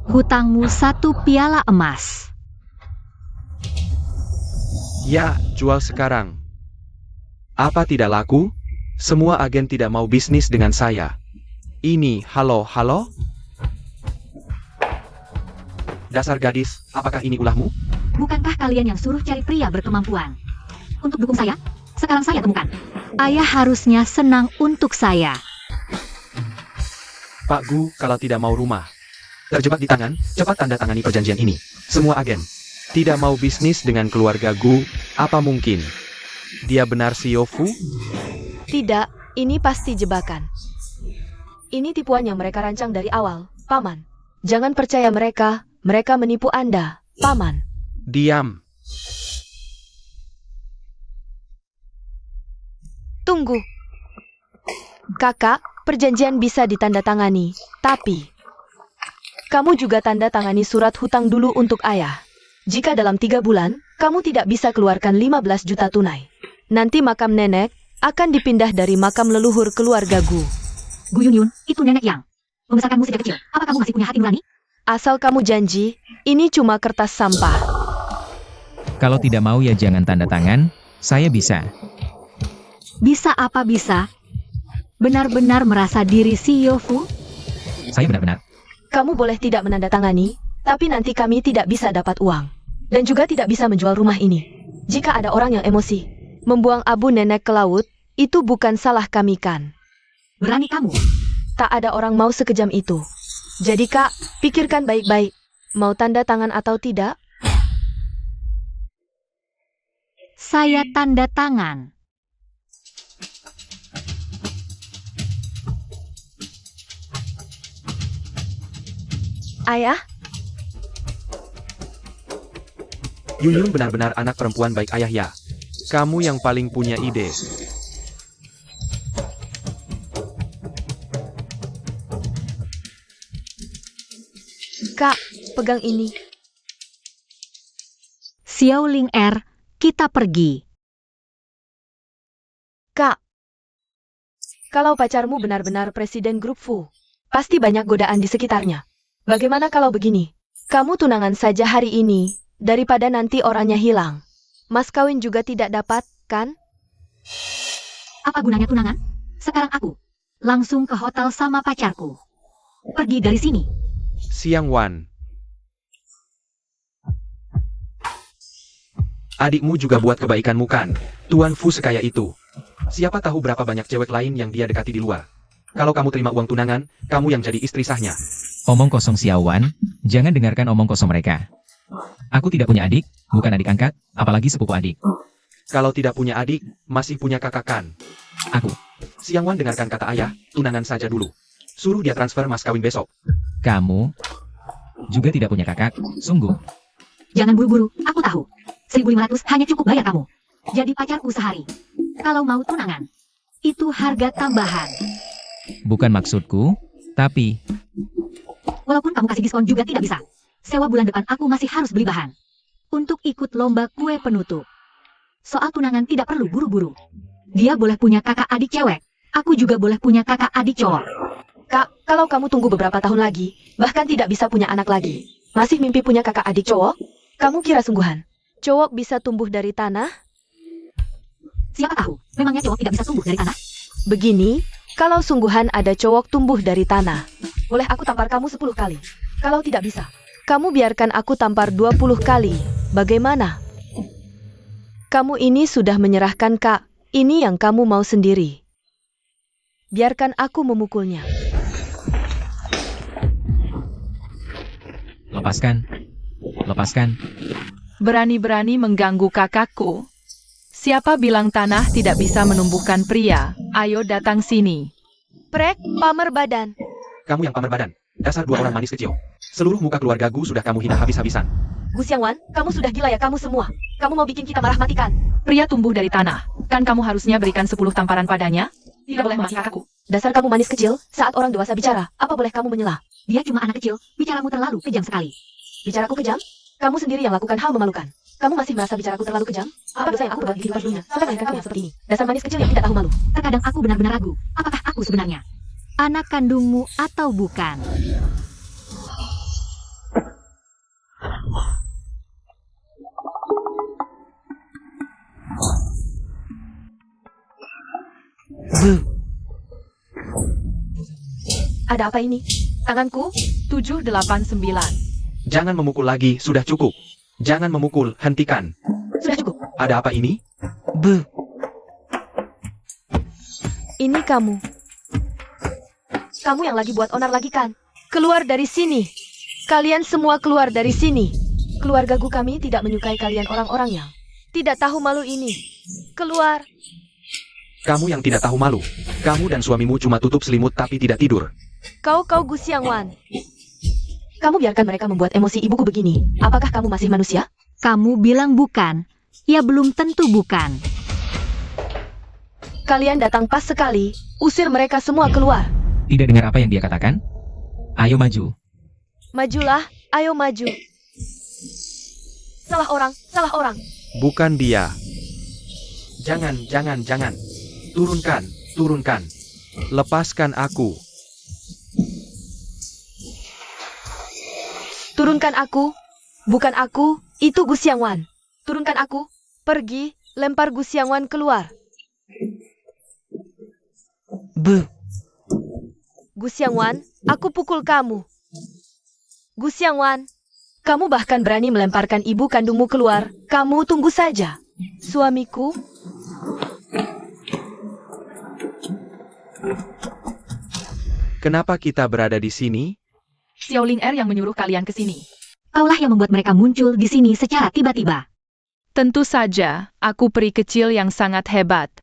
Hutangmu 1 piala emas. Ya, jual sekarang. Apa tidak laku? Semua agen tidak mau bisnis dengan saya. Ini, halo. Dasar gadis, apakah ini ulahmu? Bukankah kalian yang suruh cari pria berkemampuan? Untuk dukung saya? Sekarang saya temukan. Ayah harusnya senang untuk saya. Pak Gu, kalau tidak mau rumah terjebak di tangan, cepat tanda tangani perjanjian ini. Semua agen, Tidak mau bisnis dengan keluarga Gu, apa mungkin? Dia benar Xiao Fu? Tidak, ini pasti jebakan. Ini tipuan yang mereka rancang dari awal, Paman. Jangan percaya mereka menipu Anda, Paman. Diam. Tunggu. Kakak, perjanjian bisa ditandatangani, tapi kamu juga tanda tangani surat hutang dulu untuk ayah. Jika dalam 3 bulan, kamu tidak bisa keluarkan 15 juta tunai. Nanti makam nenek akan dipindah dari makam leluhur keluarga Gu. Gu Yunyun, itu nenek yang membesarkanmu sejak kecil. Apa kamu masih punya hati nurani? Asal kamu janji, ini cuma kertas sampah. Kalau tidak mau ya jangan tanda tangan, saya bisa. Bisa apa bisa? Benar-benar merasa diri Xiao Fu? Saya benar-benar. Kamu boleh tidak menandatangani, tapi nanti kami tidak bisa dapat uang. Dan juga tidak bisa menjual rumah ini. Jika ada orang yang emosi, membuang abu nenek ke laut, itu bukan salah kami kan? Berani kamu? Tak ada orang mau sekejam itu. Jadi kak, pikirkan baik-baik. Mau tanda tangan atau tidak? Saya tanda tangan. Ayah, Yunyun benar-benar anak perempuan baik ayah ya. Kamu yang paling punya ide. kak, pegang ini. Xiao Ling Er, kita pergi. Kak, kalau pacarmu benar-benar presiden grup Fu, pasti banyak godaan di sekitarnya. Bagaimana kalau begini? Kamu tunangan saja hari ini, daripada nanti orangnya hilang. Mas kawin juga tidak dapat, kan? Apa gunanya tunangan? Sekarang aku langsung ke hotel sama pacarku. Pergi dari sini. Siang Wan. Adikmu juga buat kebaikanmu kan? Tuan Fu sekaya itu. Siapa tahu berapa banyak cewek lain yang dia dekati di luar. Kalau kamu terima uang tunangan, kamu yang jadi istri sahnya. Omong kosong Xiaowan, jangan dengarkan omong kosong mereka. Aku tidak punya adik, bukan adik angkat, apalagi sepupu adik. Kalau tidak punya adik, masih punya kakak kan? Aku. Siang Wan dengarkan kata ayah, tunangan saja dulu. Suruh dia transfer mas kawin besok. Kamu juga tidak punya kakak, sungguh. Jangan buru-buru, aku tahu. 1.500 hanya cukup bayar kamu. Jadi pacarku sehari. Kalau mau tunangan, itu harga tambahan. Bukan maksudku, tapi Walaupun kamu kasih diskon juga tidak bisa. Sewa bulan depan aku masih harus beli bahan. Untuk ikut lomba kue penutup. Soal tunangan tidak perlu buru-buru. Dia boleh punya kakak adik cewek. Aku juga boleh punya kakak adik cowok. Kak, kalau kamu tunggu beberapa tahun lagi, bahkan tidak bisa punya anak lagi, masih mimpi punya kakak adik cowok? Kamu kira sungguhan? Cowok bisa tumbuh dari tanah? Siapa tahu, memangnya cowok tidak bisa tumbuh dari tanah? Begini, kalau sungguhan ada cowok tumbuh dari tanah, boleh aku tampar kamu 10 kali. Kalau tidak bisa, kamu biarkan aku tampar 20 kali. Bagaimana? Kamu ini sudah menyerahkan kak, ini yang kamu mau sendiri. Biarkan aku memukulnya. lepaskan. Lepaskan. Berani-berani mengganggu kakakku. Siapa bilang tanah tidak bisa menumbuhkan pria? Ayo datang sini. Prek, pamer badan. Kamu yang pamer badan. Dasar dua orang manis kecil. Seluruh muka keluarga Gu sudah kamu hina habis-habisan. Gu Xiangwan, kamu sudah gila ya kamu semua. Kamu mau bikin kita marah matikan. Pria tumbuh dari tanah. Kan kamu harusnya berikan 10 tamparan padanya? Tidak boleh maki kakakku. Dasar kamu manis kecil, saat orang dewasa bicara, apa boleh kamu menyela? Dia cuma anak kecil, bicaramu terlalu kejam sekali. Bicaraku kejam? Kamu sendiri yang lakukan hal memalukan. Kamu masih merasa bicaraku terlalu kejam? Apa dosa yang aku perbuat di kehidupan dunia sampai melahirkan kamu yang seperti ini? Dasar manis kecil yang tidak tahu malu. Terkadang aku benar-benar ragu, apakah aku sebenarnya anak kandungmu atau bukan? Ada apa ini? Tanganku? 789. Jangan memukul lagi, sudah cukup. Jangan memukul, hentikan. Sudah cukup. Ada apa ini? Ini kamu. Kamu yang lagi buat onar lagi kan? Keluar dari sini. Kalian semua keluar dari sini. Keluarga Gu kami tidak menyukai kalian orang-orang yang tidak tahu malu ini. Keluar. Kamu yang tidak tahu malu. Kamu dan suamimu cuma tutup selimut tapi tidak tidur. Kau Gu Xiangwan. Kamu biarkan mereka membuat emosi ibuku begini. Apakah kamu masih manusia? Kamu bilang bukan. Ya belum tentu bukan. Kalian datang pas sekali. Usir mereka semua keluar. Tidak dengar apa yang dia katakan? Ayo maju. Majulah, ayo maju. Salah orang. Bukan dia. Jangan. Turunkan. Lepaskan aku. Turunkan aku. Bukan aku, itu Gu Xiangwan. Turunkan aku. Pergi, lempar Gu Xiangwan keluar. Gu Xiangwan, aku pukul kamu. Gu Xiangwan, kamu bahkan berani melemparkan ibu kandungmu keluar. Kamu tunggu saja. Suamiku. Kenapa kita berada di sini? Xiao Ling Er yang menyuruh kalian ke sini. Kaulah yang membuat mereka muncul di sini secara tiba-tiba. Tentu saja, aku peri kecil yang sangat hebat.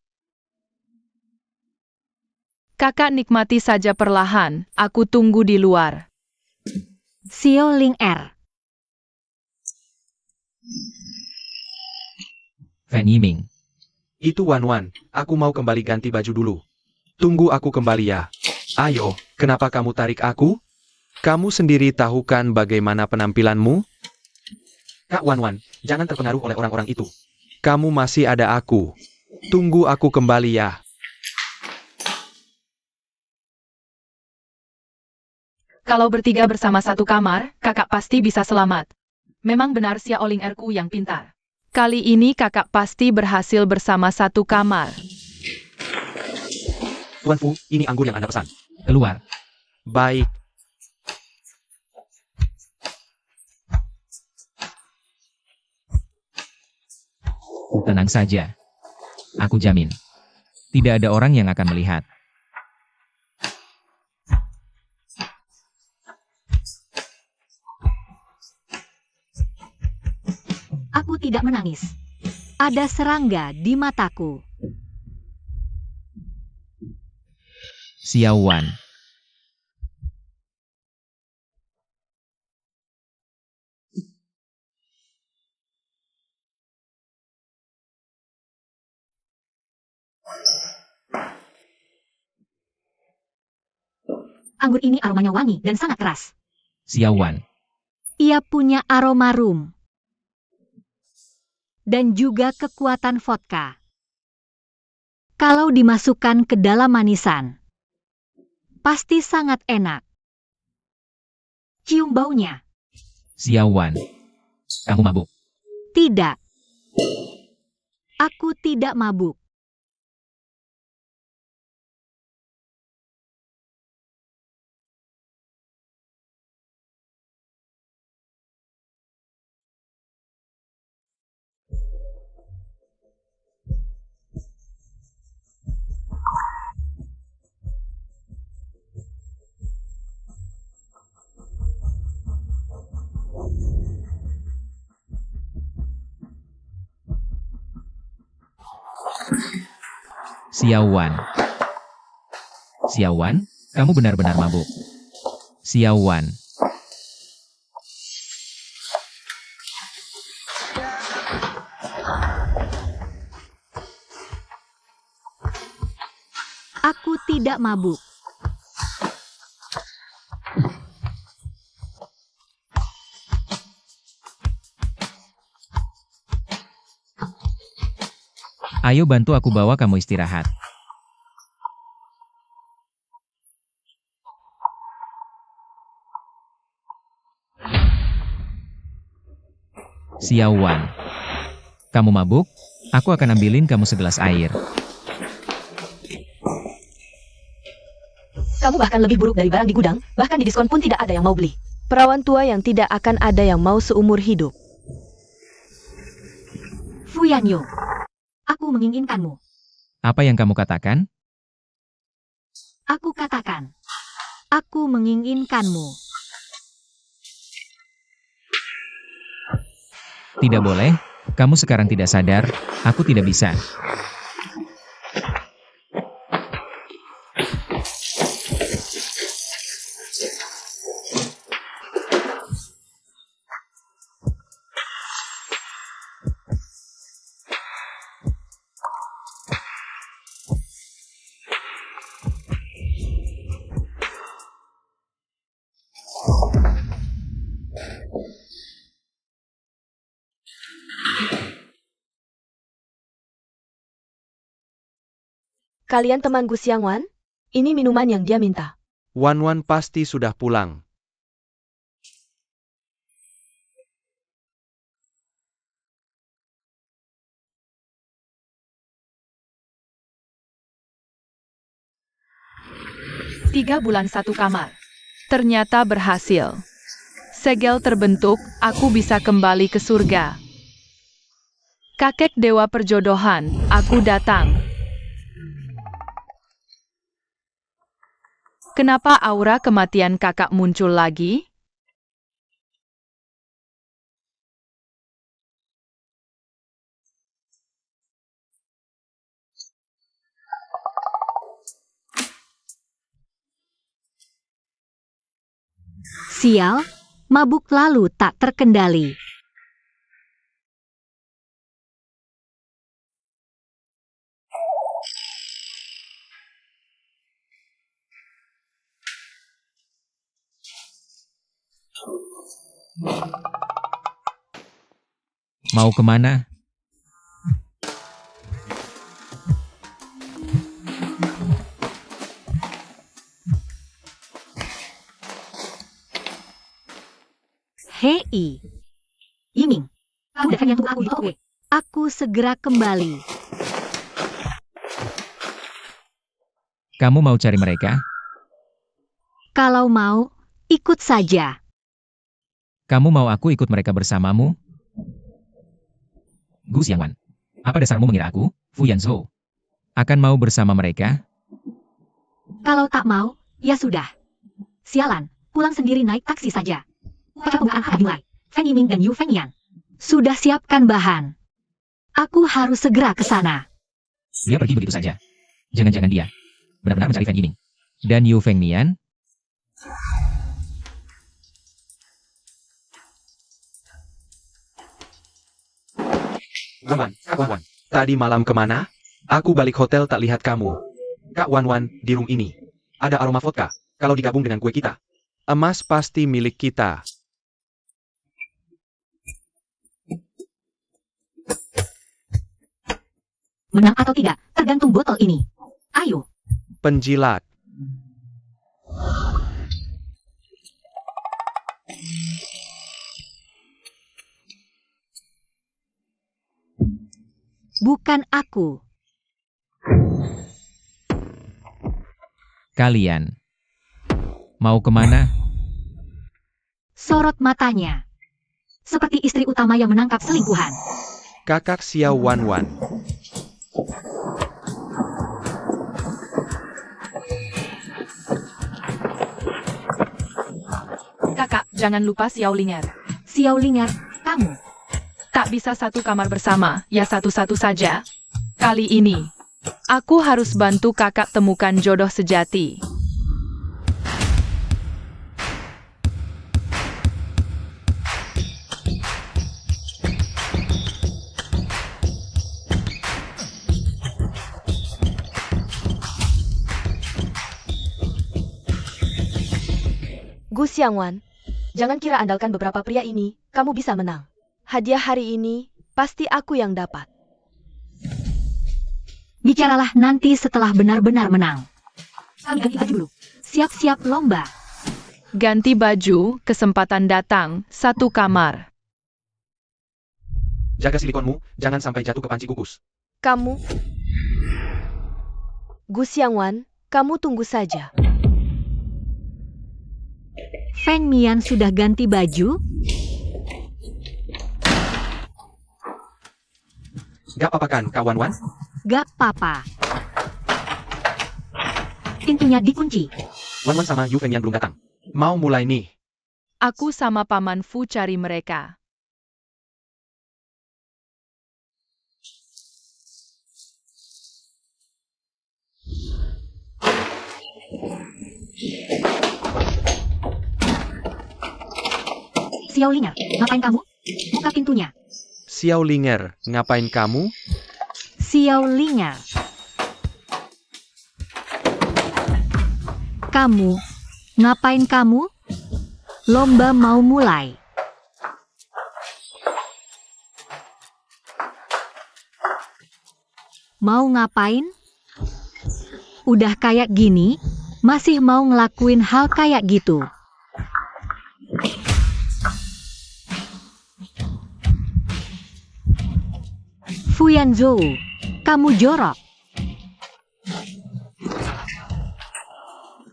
Kakak nikmati saja perlahan, aku tunggu di luar. Xiao Ling Er. Fan Yiming. Itu Wan, aku mau kembali ganti baju dulu. Tunggu aku kembali ya. Ayo, kenapa kamu tarik aku? Kamu sendiri tahu kan bagaimana penampilanmu? Kak Wan, jangan terpengaruh oleh orang-orang itu. Kamu masih ada aku. Tunggu aku kembali ya. Kalau bertiga bersama satu kamar, kakak pasti bisa selamat. Memang benar Xiao Ling Er-ku yang pintar. Kali ini kakak pasti berhasil bersama satu kamar. Tuan Fu, ini anggur yang Anda pesan. Keluar. Baik. Tenang saja. Aku jamin. Tidak ada orang yang akan melihat. Aku tidak menangis. Ada serangga di mataku. Xiao Wan. Anggur ini aromanya wangi dan sangat keras. Xiao Wan. Ia punya aroma rum. Dan juga kekuatan vodka. Kalau dimasukkan ke dalam manisan, pasti sangat enak. Cium baunya. Xiao Wan. Kamu mabuk. Tidak. Aku tidak mabuk. Xiao Wan. Xiao Wan, kamu benar-benar mabuk. Xiao Wan. Aku tidak mabuk. Ayo bantu aku bawa kamu istirahat. Xiao Wan. Kamu mabuk? Aku akan ambilin kamu segelas air. Kamu bahkan lebih buruk dari barang di gudang, bahkan di diskon pun tidak ada yang mau beli. Perawan tua yang tidak akan ada yang mau seumur hidup. Fu Yanyo. Aku menginginkanmu. Apa yang kamu katakan? Aku katakan. Aku menginginkanmu. Tidak boleh, kamu sekarang tidak sadar, aku tidak bisa. Kalian teman Gu Xiangwan? Ini minuman yang dia minta. Wan Wan pasti sudah pulang. Tiga bulan satu kamar. Ternyata berhasil. Segel terbentuk, aku bisa kembali ke surga. Kakek dewa perjodohan, aku datang. Kenapa aura kematian kakak muncul lagi? Sial, mabuk lalu tak terkendali. Mau kemana? Hei, Yiming, kamu datang yang tunggu aku di toko kue. Aku segera kembali. Kamu mau cari mereka? Kalau mau, ikut saja. Kamu mau aku ikut mereka bersamamu? Gu Xiangwan, apa dasarmu mengira aku, Fu Yanzhou, akan mau bersama mereka? Kalau tak mau, ya sudah. Sialan, pulang sendiri naik taksi saja. Upacara pembukaan akan dimulai. Feng Yiming dan Yu Fengyan sudah siapkan bahan. Aku harus segera ke sana. Dia pergi begitu saja. Jangan-jangan dia benar-benar mencari Feng Yiming. Dan Yu Fengyan? Wan Wan, Kak Wan Wan. Tadi malam kemana? Aku balik hotel tak lihat kamu. Kak Wan Wan, di room ini ada aroma vodka. Kalau digabung dengan kue kita, emas pasti milik kita. Menang atau tidak, tergantung botol ini. Ayo. Penjilat. Bukan aku. Kalian mau kemana? Sorot matanya. Seperti istri utama yang menangkap selingkuhan. Kakak Xiao Wan Wan. Kakak, jangan lupa Xiao Linger. Xiao Linger, kamu. Tak bisa satu kamar bersama, ya satu-satu saja. Kali ini, aku harus bantu kakak temukan jodoh sejati. Gu Xiangwan, jangan kira andalkan beberapa pria ini, kamu bisa menang. Hadiah hari ini, pasti aku yang dapat. Bicaralah nanti setelah benar-benar menang. Kami ganti baju dulu. Siap-siap lomba. Ganti baju, kesempatan datang, satu kamar. Jaga silikonmu, jangan sampai jatuh ke panci kukus. Kamu, Gu Xiangwan, kamu tunggu saja. Feng Mian sudah ganti baju? Gak apa-apa kan, Kak Wan Wan? Gak apa-apa. Pintunya dikunci. Wan Wan sama Yu Fengyan belum datang. Mau mulai nih. Aku sama Paman Fu cari mereka. Xiao Linger, ngapain kamu? Buka pintunya. Xiao Linger, ngapain kamu? Xiao Linger. Kamu, ngapain kamu? Lomba mau mulai. Mau ngapain? Udah kayak gini, masih mau ngelakuin hal kayak gitu. Fuyanzhou, kamu jorok.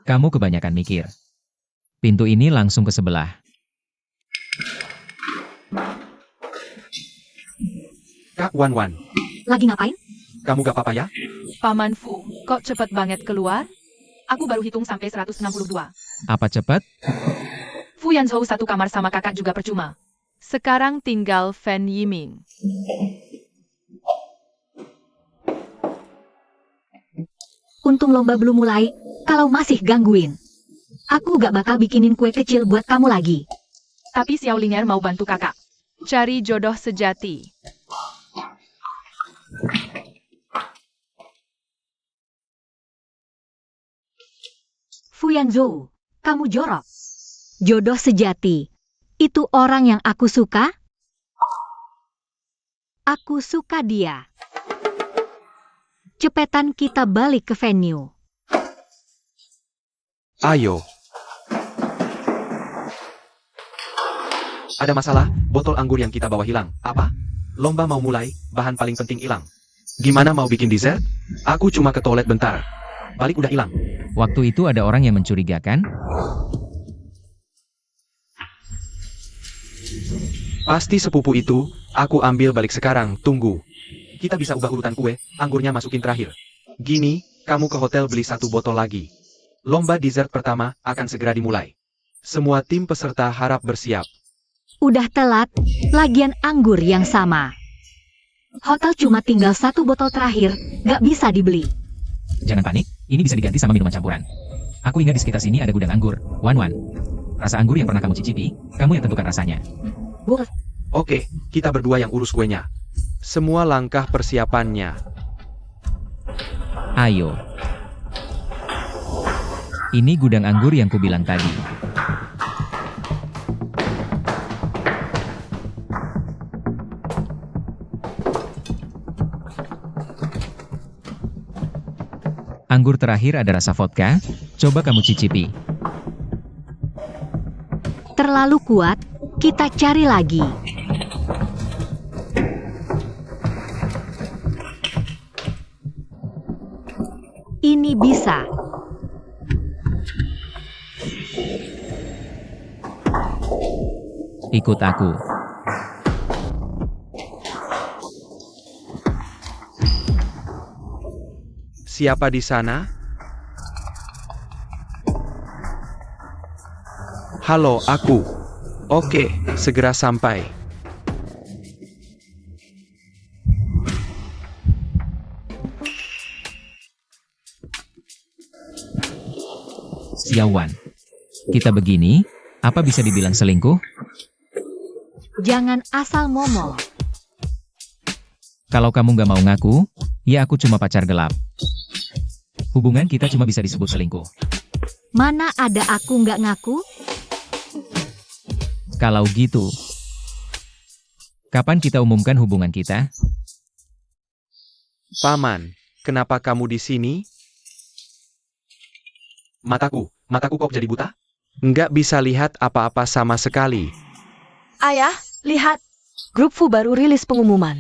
Kamu kebanyakan mikir. Pintu ini langsung ke sebelah. Kak Wan Wan, Lagi ngapain? kamu gak apa-apa ya? Paman Fu, kok cepet banget keluar? Aku baru hitung sampai 162. Apa cepat? Fu Yanzhou satu kamar sama kakak juga percuma. Sekarang tinggal Fan Yiming. Untung lomba belum mulai, kalau masih gangguin. Aku gak bakal bikinin kue kecil buat kamu lagi. Tapi Xiao Linger mau bantu kakak. Cari jodoh sejati. Fuyanzhou, kamu jorok. Jodoh sejati. Itu orang yang aku suka? Aku suka dia. Cepetan kita balik ke venue. Ayo. Ada masalah, botol anggur yang kita bawa hilang. Apa? Lomba mau mulai, bahan paling penting hilang. Gimana mau bikin dessert? Aku cuma ke toilet bentar. Balik udah hilang. Waktu itu ada orang yang mencurigakan. Pasti sepupu itu, aku ambil balik sekarang, tunggu. Kita bisa ubah urutan kue, anggurnya masukin terakhir. Gini, kamu ke hotel beli satu botol lagi. Lomba dessert pertama akan segera dimulai. Semua tim peserta harap bersiap. Udah telat, lagian anggur yang sama. Hotel cuma tinggal satu botol terakhir, gak bisa dibeli. Jangan panik, ini bisa diganti sama minuman campuran. Aku ingat di sekitar sini ada gudang anggur. Wan Wan. Rasa anggur yang pernah kamu cicipi, kamu yang tentukan rasanya. Oke, kita berdua yang urus kuenya. Semua langkah persiapannya. Ayo. Ini gudang anggur yang kubilang tadi. Anggur terakhir ada rasa vodka, coba kamu cicipi. Terlalu kuat, kita cari lagi. Ini bisa. Ikut aku. Siapa di sana? Halo, aku. Oke, segera sampai. Xiao Wan. Kita begini, apa bisa dibilang selingkuh? Jangan asal ngomong. Kalau kamu nggak mau ngaku, ya aku cuma pacar gelap. Hubungan kita cuma bisa disebut selingkuh. Mana ada aku nggak ngaku? Kalau gitu, kapan kita umumkan hubungan kita? Paman, kenapa kamu di sini? Mataku kok jadi buta? Nggak bisa lihat apa-apa sama sekali. Ayah, lihat. Grup Fu baru rilis pengumuman.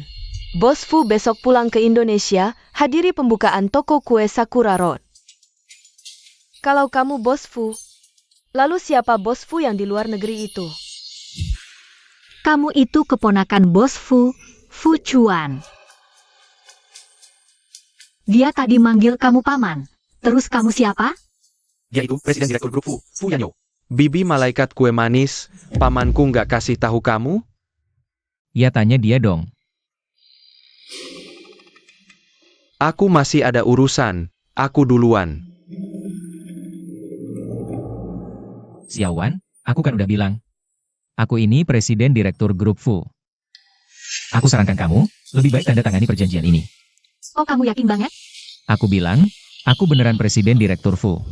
Bos Fu besok pulang ke Indonesia, hadiri pembukaan toko kue Sakura Road. Kalau kamu Bos Fu, lalu siapa Bos Fu yang di luar negeri itu? Kamu itu keponakan bos Fu, Fu Chuan. Dia tadi manggil kamu paman. Terus kamu siapa? Dia itu presiden direktur grup Fu Yanyo. Bibi malaikat kue manis, pamanku nggak kasih tahu kamu? Ya tanya dia dong. Aku masih ada urusan, aku duluan. Xiao Wan, aku kan udah bilang. Aku ini presiden direktur grup Fu. Aku sarankan kamu, lebih baik tanda tangani perjanjian ini. Oh, kamu yakin banget? Aku bilang, aku beneran presiden direktur Fu.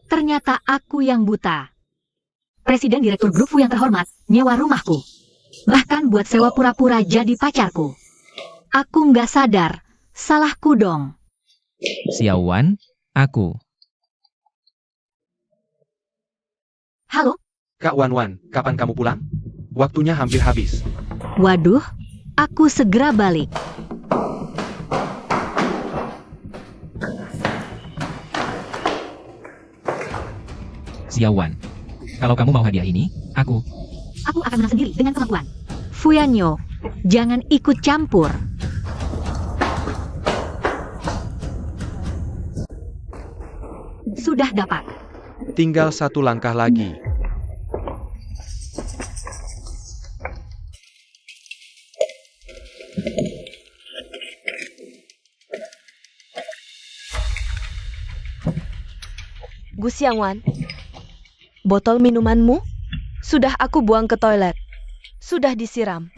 Ternyata aku yang buta. Presiden direktur grup Fu yang terhormat, nyewa rumahku. Bahkan buat sewa pura-pura jadi pacarku. Aku nggak sadar, salahku dong. Xiao Wan, aku. Halo? Kak Wan Wan, kapan kamu pulang? Waktunya hampir habis. Waduh, aku segera balik. Xiao Wan. Kalau kamu mau hadiah ini, aku. Aku akan menang sendiri dengan kemampuan. Fuyanyo, jangan ikut campur. Sudah dapat. Tinggal satu langkah lagi. Gu Xiangwan, botol minumanmu sudah aku buang ke toilet. Sudah disiram.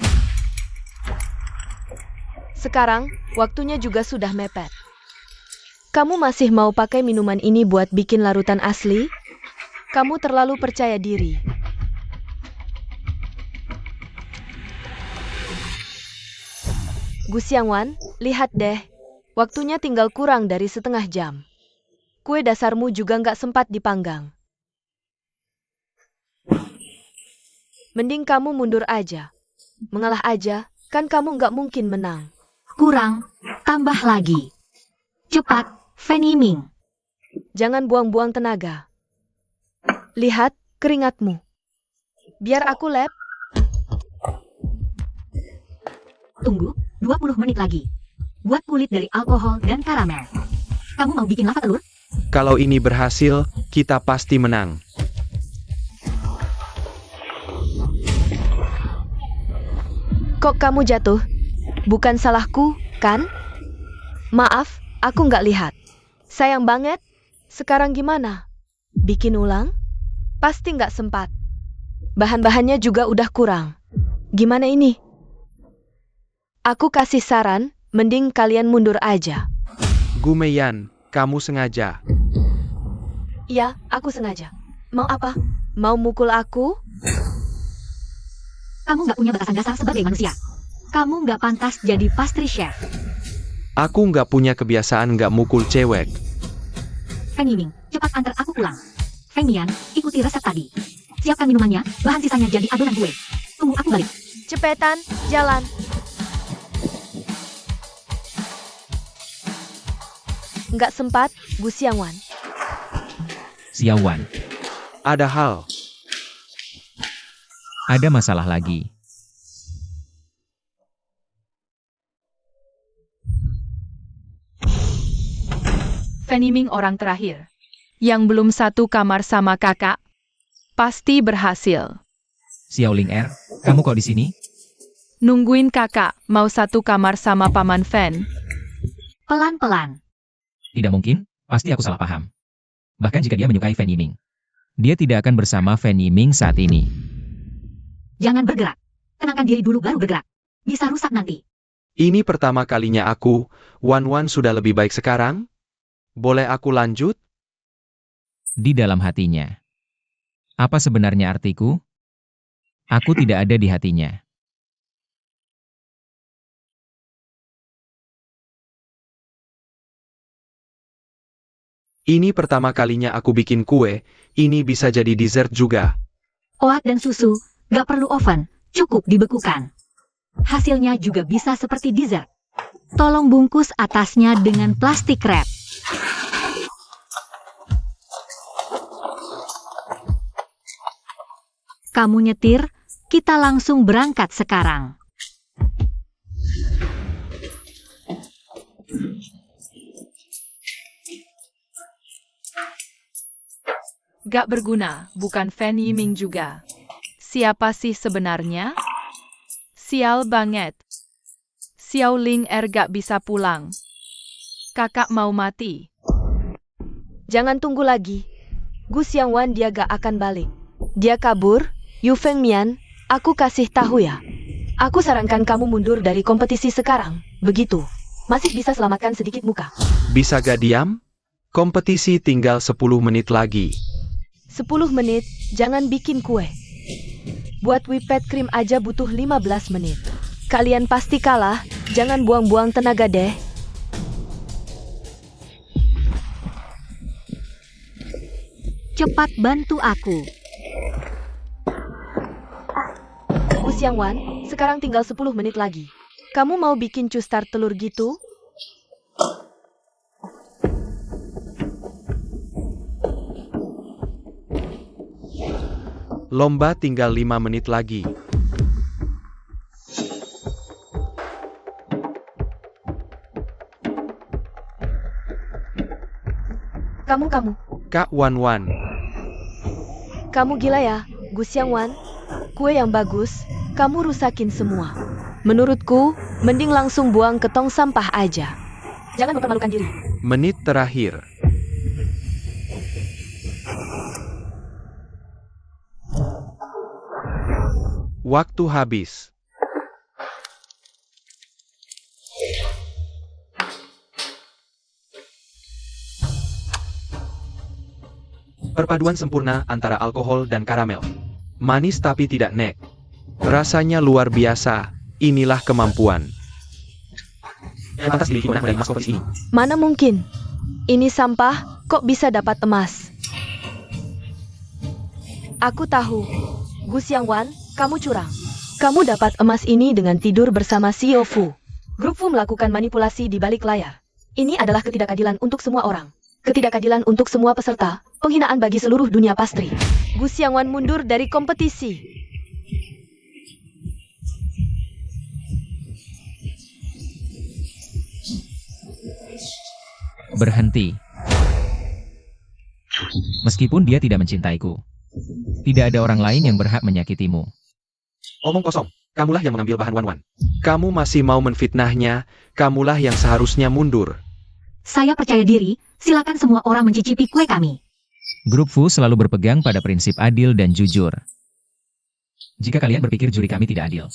Sekarang, waktunya juga sudah mepet. Kamu masih mau pakai minuman ini buat bikin larutan asli? Kamu terlalu percaya diri. Gu Xiangwan, lihat deh. Waktunya tinggal kurang dari setengah jam. Kue dasarmu juga nggak sempat dipanggang. Mending kamu mundur aja. Mengalah aja, kan kamu nggak mungkin menang. Kurang, tambah lagi. Cepat, Fan Yiming. Jangan buang-buang tenaga. Lihat keringatmu. Biar aku lap. Tunggu, 20 menit lagi. Buat kulit dari alkohol dan karamel. Kamu mau bikin lava telur? Kalau ini berhasil, kita pasti menang. Kok kamu jatuh? Bukan salahku, kan? Maaf, aku nggak lihat. Sayang banget. Sekarang gimana? Bikin ulang? Pasti nggak sempat. Bahan-bahannya juga udah kurang. Gimana ini? Aku kasih saran, mending kalian mundur aja. Gu Meiyan, kamu sengaja. Iya, aku sengaja. Mau apa? Mau mukul aku? Kamu nggak punya batasan dasar sebagai manusia. Kamu nggak pantas jadi pastry chef. Aku nggak punya kebiasaan nggak mukul cewek. Fan Yiming, cepat antar aku pulang. Fan Mian, ikuti resep tadi. Siapkan minumannya, bahan sisanya jadi adonan kue. Tunggu aku balik. Cepetan, jalan. Nggak sempat, Gu Xiangwan. Xiao Wan. Ada hal. Ada masalah lagi. Fan Yiming orang terakhir. Yang belum satu kamar sama kakak. Pasti berhasil. Xiao Ling Er, kamu kok di sini? Nungguin kakak, mau satu kamar sama Paman Fan. Pelan-pelan. Tidak mungkin, pasti aku salah paham. Bahkan jika dia menyukai Fan Yiming. Dia tidak akan bersama Fan Yiming saat ini. Jangan bergerak. Tenangkan diri dulu baru bergerak. Bisa rusak nanti. Ini pertama kalinya aku, Wan Wan sudah lebih baik sekarang? Boleh aku lanjut? Di dalam hatinya. Apa sebenarnya artiku? Aku tidak ada di hatinya. Ini pertama kalinya aku bikin kue, ini bisa jadi dessert juga. Oat dan susu, gak perlu oven, cukup dibekukan. Hasilnya juga bisa seperti dessert. Tolong bungkus atasnya dengan plastik wrap. Kamu nyetir, kita langsung berangkat sekarang. Gak berguna, bukan Fan Yiming juga. Siapa sih sebenarnya? Sial banget. Xiao Ling Er gak bisa pulang. Kakak mau mati. Jangan tunggu lagi. Gu Xiangwan dia gak akan balik. Dia kabur. Yu Fengmian, aku kasih tahu ya. Aku sarankan kamu mundur dari kompetisi sekarang. Begitu. Masih bisa selamatkan sedikit muka. Bisa gak diam? Kompetisi tinggal 10 menit lagi. 10 menit, jangan bikin kue. Buat whipped cream aja butuh 15 menit. Kalian pasti kalah, jangan buang-buang tenaga deh. Cepat bantu aku. Gu Xiangwan, sekarang tinggal 10 menit lagi. Kamu mau bikin custar telur gitu? Lomba tinggal 5 menit lagi. Kamu. Kak Wan Wan. Kamu gila ya, Gu Xiangwan. Kue yang bagus, kamu rusakin semua. Menurutku, mending langsung buang ke tong sampah aja. Jangan mempermalukan diri. Menit terakhir. Waktu habis. Perpaduan sempurna antara alkohol dan karamel. Manis tapi tidak nek. Rasanya luar biasa. Inilah kemampuan. Pantas dimiliki menang medali emas kompetisi ini. Mana mungkin? Ini sampah, kok bisa dapat emas? Aku tahu. Gu Xiangwan, kamu curang. Kamu dapat emas ini dengan tidur bersama Xiao Fu. Grup Fu melakukan manipulasi di balik layar. Ini adalah ketidakadilan untuk semua orang. Ketidakadilan untuk semua peserta. Penghinaan bagi seluruh dunia pastry. Gu Xiangwan mundur dari kompetisi. Berhenti. Meskipun dia tidak mencintaiku, tidak ada orang lain yang berhak menyakitimu. Omong kosong. Kamulah yang mengambil bahan Wan Wan. Kamu masih mau menfitnahnya. Kamulah yang seharusnya mundur. Saya percaya diri, silakan semua orang mencicipi kue kami. Grup Fu selalu berpegang pada prinsip adil dan jujur. Jika kalian berpikir juri kami tidak adil,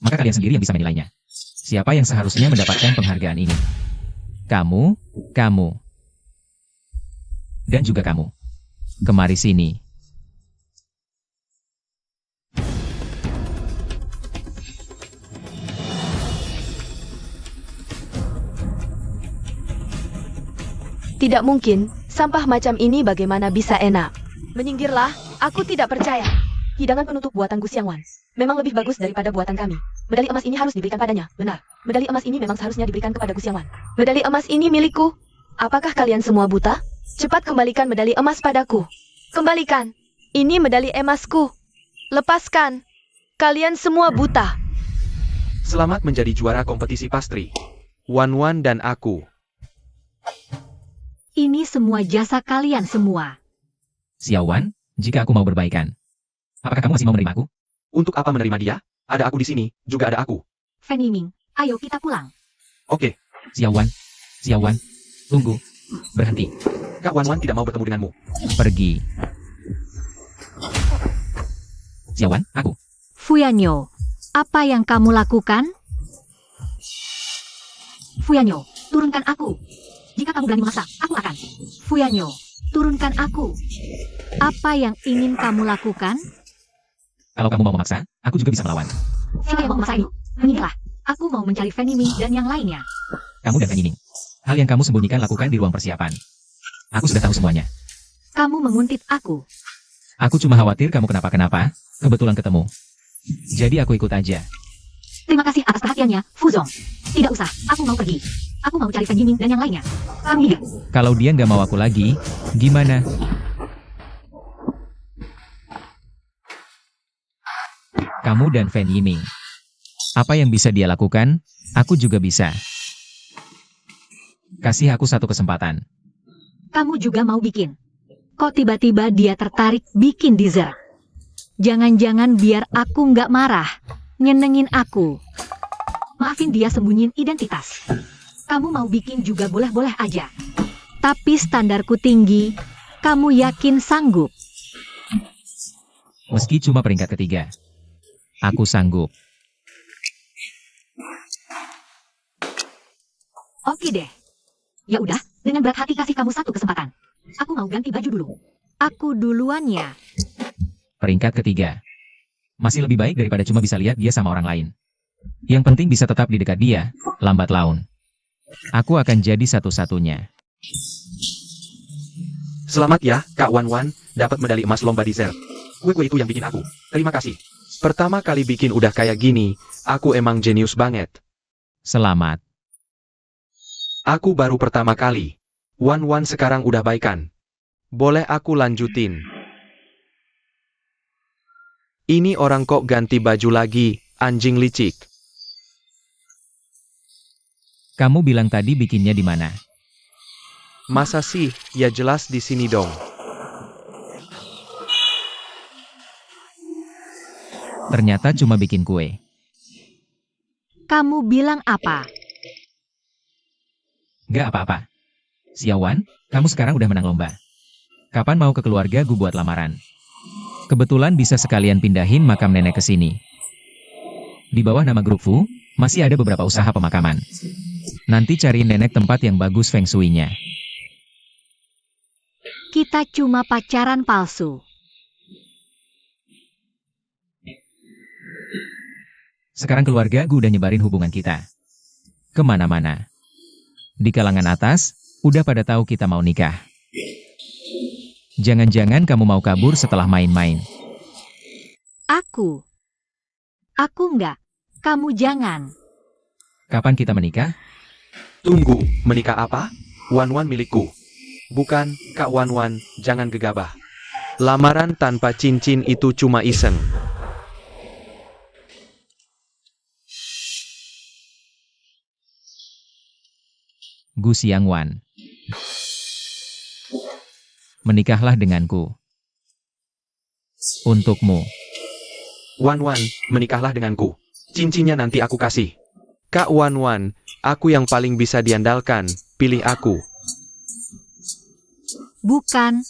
maka kalian sendiri yang bisa menilainya. Siapa yang seharusnya mendapatkan penghargaan ini? Kamu, dan juga kamu. Kemari sini. Tidak mungkin, sampah macam ini bagaimana bisa enak? Menyingkirlah, aku tidak percaya. Hidangan penutup buatan Gu Xiangwan memang lebih bagus daripada buatan kami. Medali emas ini harus diberikan padanya, benar. Medali emas ini memang seharusnya diberikan kepada Gu Xiangwan. Medali emas ini milikku. Apakah kalian semua buta? Cepat kembalikan medali emas padaku. Kembalikan. Ini medali emasku. Lepaskan. Kalian semua buta. Selamat menjadi juara kompetisi pastry. Wan Wan dan aku. Ini semua jasa kalian semua. Xiao Wan, jika aku mau berbaikan, apakah kamu masih mau menerima aku? Untuk apa menerima dia? Ada aku di sini, juga ada aku. Fan Yiming, ayo kita pulang. Oke, Xiao Wan, tunggu, berhenti, Kak Wan Wan tidak mau bertemu denganmu. pergi. Xiao Wan, aku. Fuyanyo, apa yang kamu lakukan? Fuyanyo, turunkan aku. Jika kamu berani memaksa, aku akan. Fuyanyo, turunkan aku. Apa yang ingin kamu lakukan? Kalau kamu mau memaksa, aku juga bisa melawan. Siapa yang mau memaksa ini? Menyingkirlah. Aku mau mencari Fan Yiming dan yang lainnya. Kamu dan Fan Yiming. Hal yang kamu sembunyikan lakukan di ruang persiapan. Aku sudah tahu semuanya. Kamu menguntit aku. Aku cuma khawatir kamu kenapa-kenapa, kebetulan ketemu. Jadi aku ikut aja. Terima kasih atas perhatiannya, Fuzong. Tidak usah, aku mau pergi. Aku mau cari Fan Yiming dan yang lainnya. Kamu hidup. Kalau dia nggak mau aku lagi, gimana? Kamu dan Fan Yiming. Apa yang bisa dia lakukan, aku juga bisa. Kasih aku satu kesempatan. Kamu juga mau bikin. Kok tiba-tiba dia tertarik bikin dessert? Jangan-jangan biar aku nggak marah. Nyenengin aku. Maafin dia sembunyiin identitas. Kamu mau bikin juga boleh-boleh aja. Tapi standarku tinggi, kamu yakin sanggup? Meski cuma peringkat ketiga, aku sanggup. Oke deh. Ya udah, dengan berat hati kasih kamu satu kesempatan. Aku mau ganti baju dulu. Aku duluan ya. Peringkat ketiga. Masih lebih baik daripada cuma bisa lihat dia sama orang lain. Yang penting bisa tetap di dekat dia, lambat laun. Aku akan jadi satu-satunya. Selamat ya, Kak Wan Wan, dapat medali emas lomba dessert. Kue-kue itu yang bikin aku. Terima kasih. Pertama kali bikin udah kayak gini, aku emang jenius banget. Selamat. Aku baru pertama kali. Wan Wan sekarang udah baikan. Boleh aku lanjutin? Ini orang kok ganti baju lagi, anjing licik. Kamu bilang tadi bikinnya di mana? Masa sih, ya jelas di sini dong. Ternyata cuma bikin kue. Kamu bilang apa? Gak apa-apa. Xiaowan, kamu sekarang udah menang lomba. Kapan mau ke keluarga gue buat lamaran? Kebetulan bisa sekalian pindahin makam nenek ke sini. Di bawah nama grup Fu, masih ada beberapa usaha pemakaman. Nanti cari nenek tempat yang bagus feng shui-nya. Kita cuma pacaran palsu. Sekarang keluarga gue udah nyebarin hubungan kita kemana-mana. Di kalangan atas, udah pada tahu kita mau nikah. Jangan-jangan kamu mau kabur setelah main-main. Aku enggak. Kamu jangan. Kapan kita menikah? Tunggu, menikah apa? Wan Wan milikku. Bukan, Kak Wan Wan, jangan gegabah. Lamaran tanpa cincin itu cuma iseng. Gu Xiangwan. Menikahlah denganku. Untukmu. Wan Wan, menikahlah denganku. Cincinnya nanti aku kasih. Kak Wan Wan, aku yang paling bisa diandalkan, pilih aku. Bukan.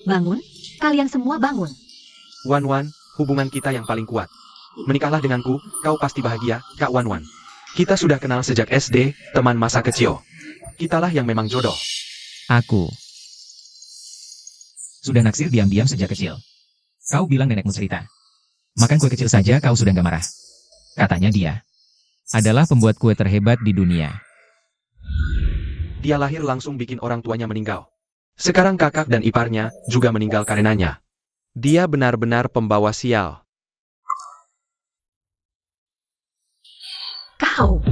Bangun, kalian semua bangun. Wan Wan, hubungan kita yang paling kuat. Menikahlah denganku, kau pasti bahagia, Kak Wan Wan. Kita sudah kenal sejak SD, teman masa kecil. Kitalah yang memang jodoh. Aku. Sudah naksir diam-diam sejak kecil. Kau bilang nenekmu cerita. Makan kue kecil saja kau sudah gak marah. Katanya dia adalah pembuat kue terhebat di dunia. Dia lahir langsung bikin orang tuanya meninggal. Sekarang kakak dan iparnya juga meninggal karenanya. Dia benar-benar pembawa sial. Kau.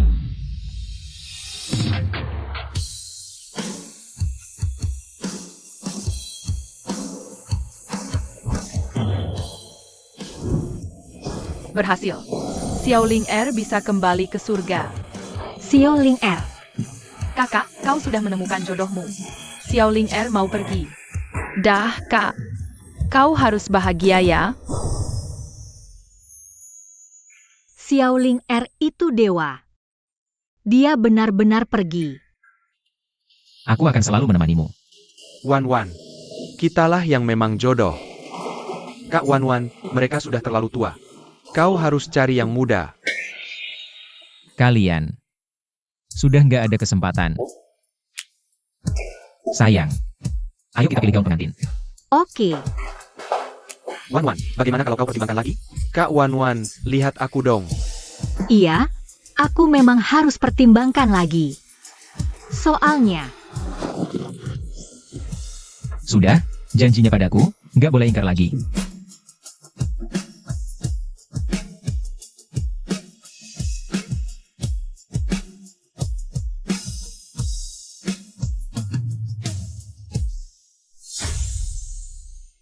Berhasil. Xiaoling Er bisa kembali ke surga. Xiaoling Er. Kakak, kau sudah menemukan jodohmu. Xiaoling Er mau pergi. Dah, Kak. Kau harus bahagia ya. Xiaoling Er itu dewa. Dia benar-benar pergi. Aku akan selalu menemanimu. Wan Wan, kitalah yang memang jodoh. Kak Wan Wan, mereka sudah terlalu tua. Kau harus cari yang muda. Kalian sudah nggak ada kesempatan. Sayang. Ayo kita pilih gaun pengantin. Oke. Wan Wan, bagaimana kalau kau pertimbangkan lagi? Kak Wan Wan, lihat aku dong. Iya, aku memang harus pertimbangkan lagi. Soalnya, Sudah, janjinya padaku, nggak boleh ingkar lagi.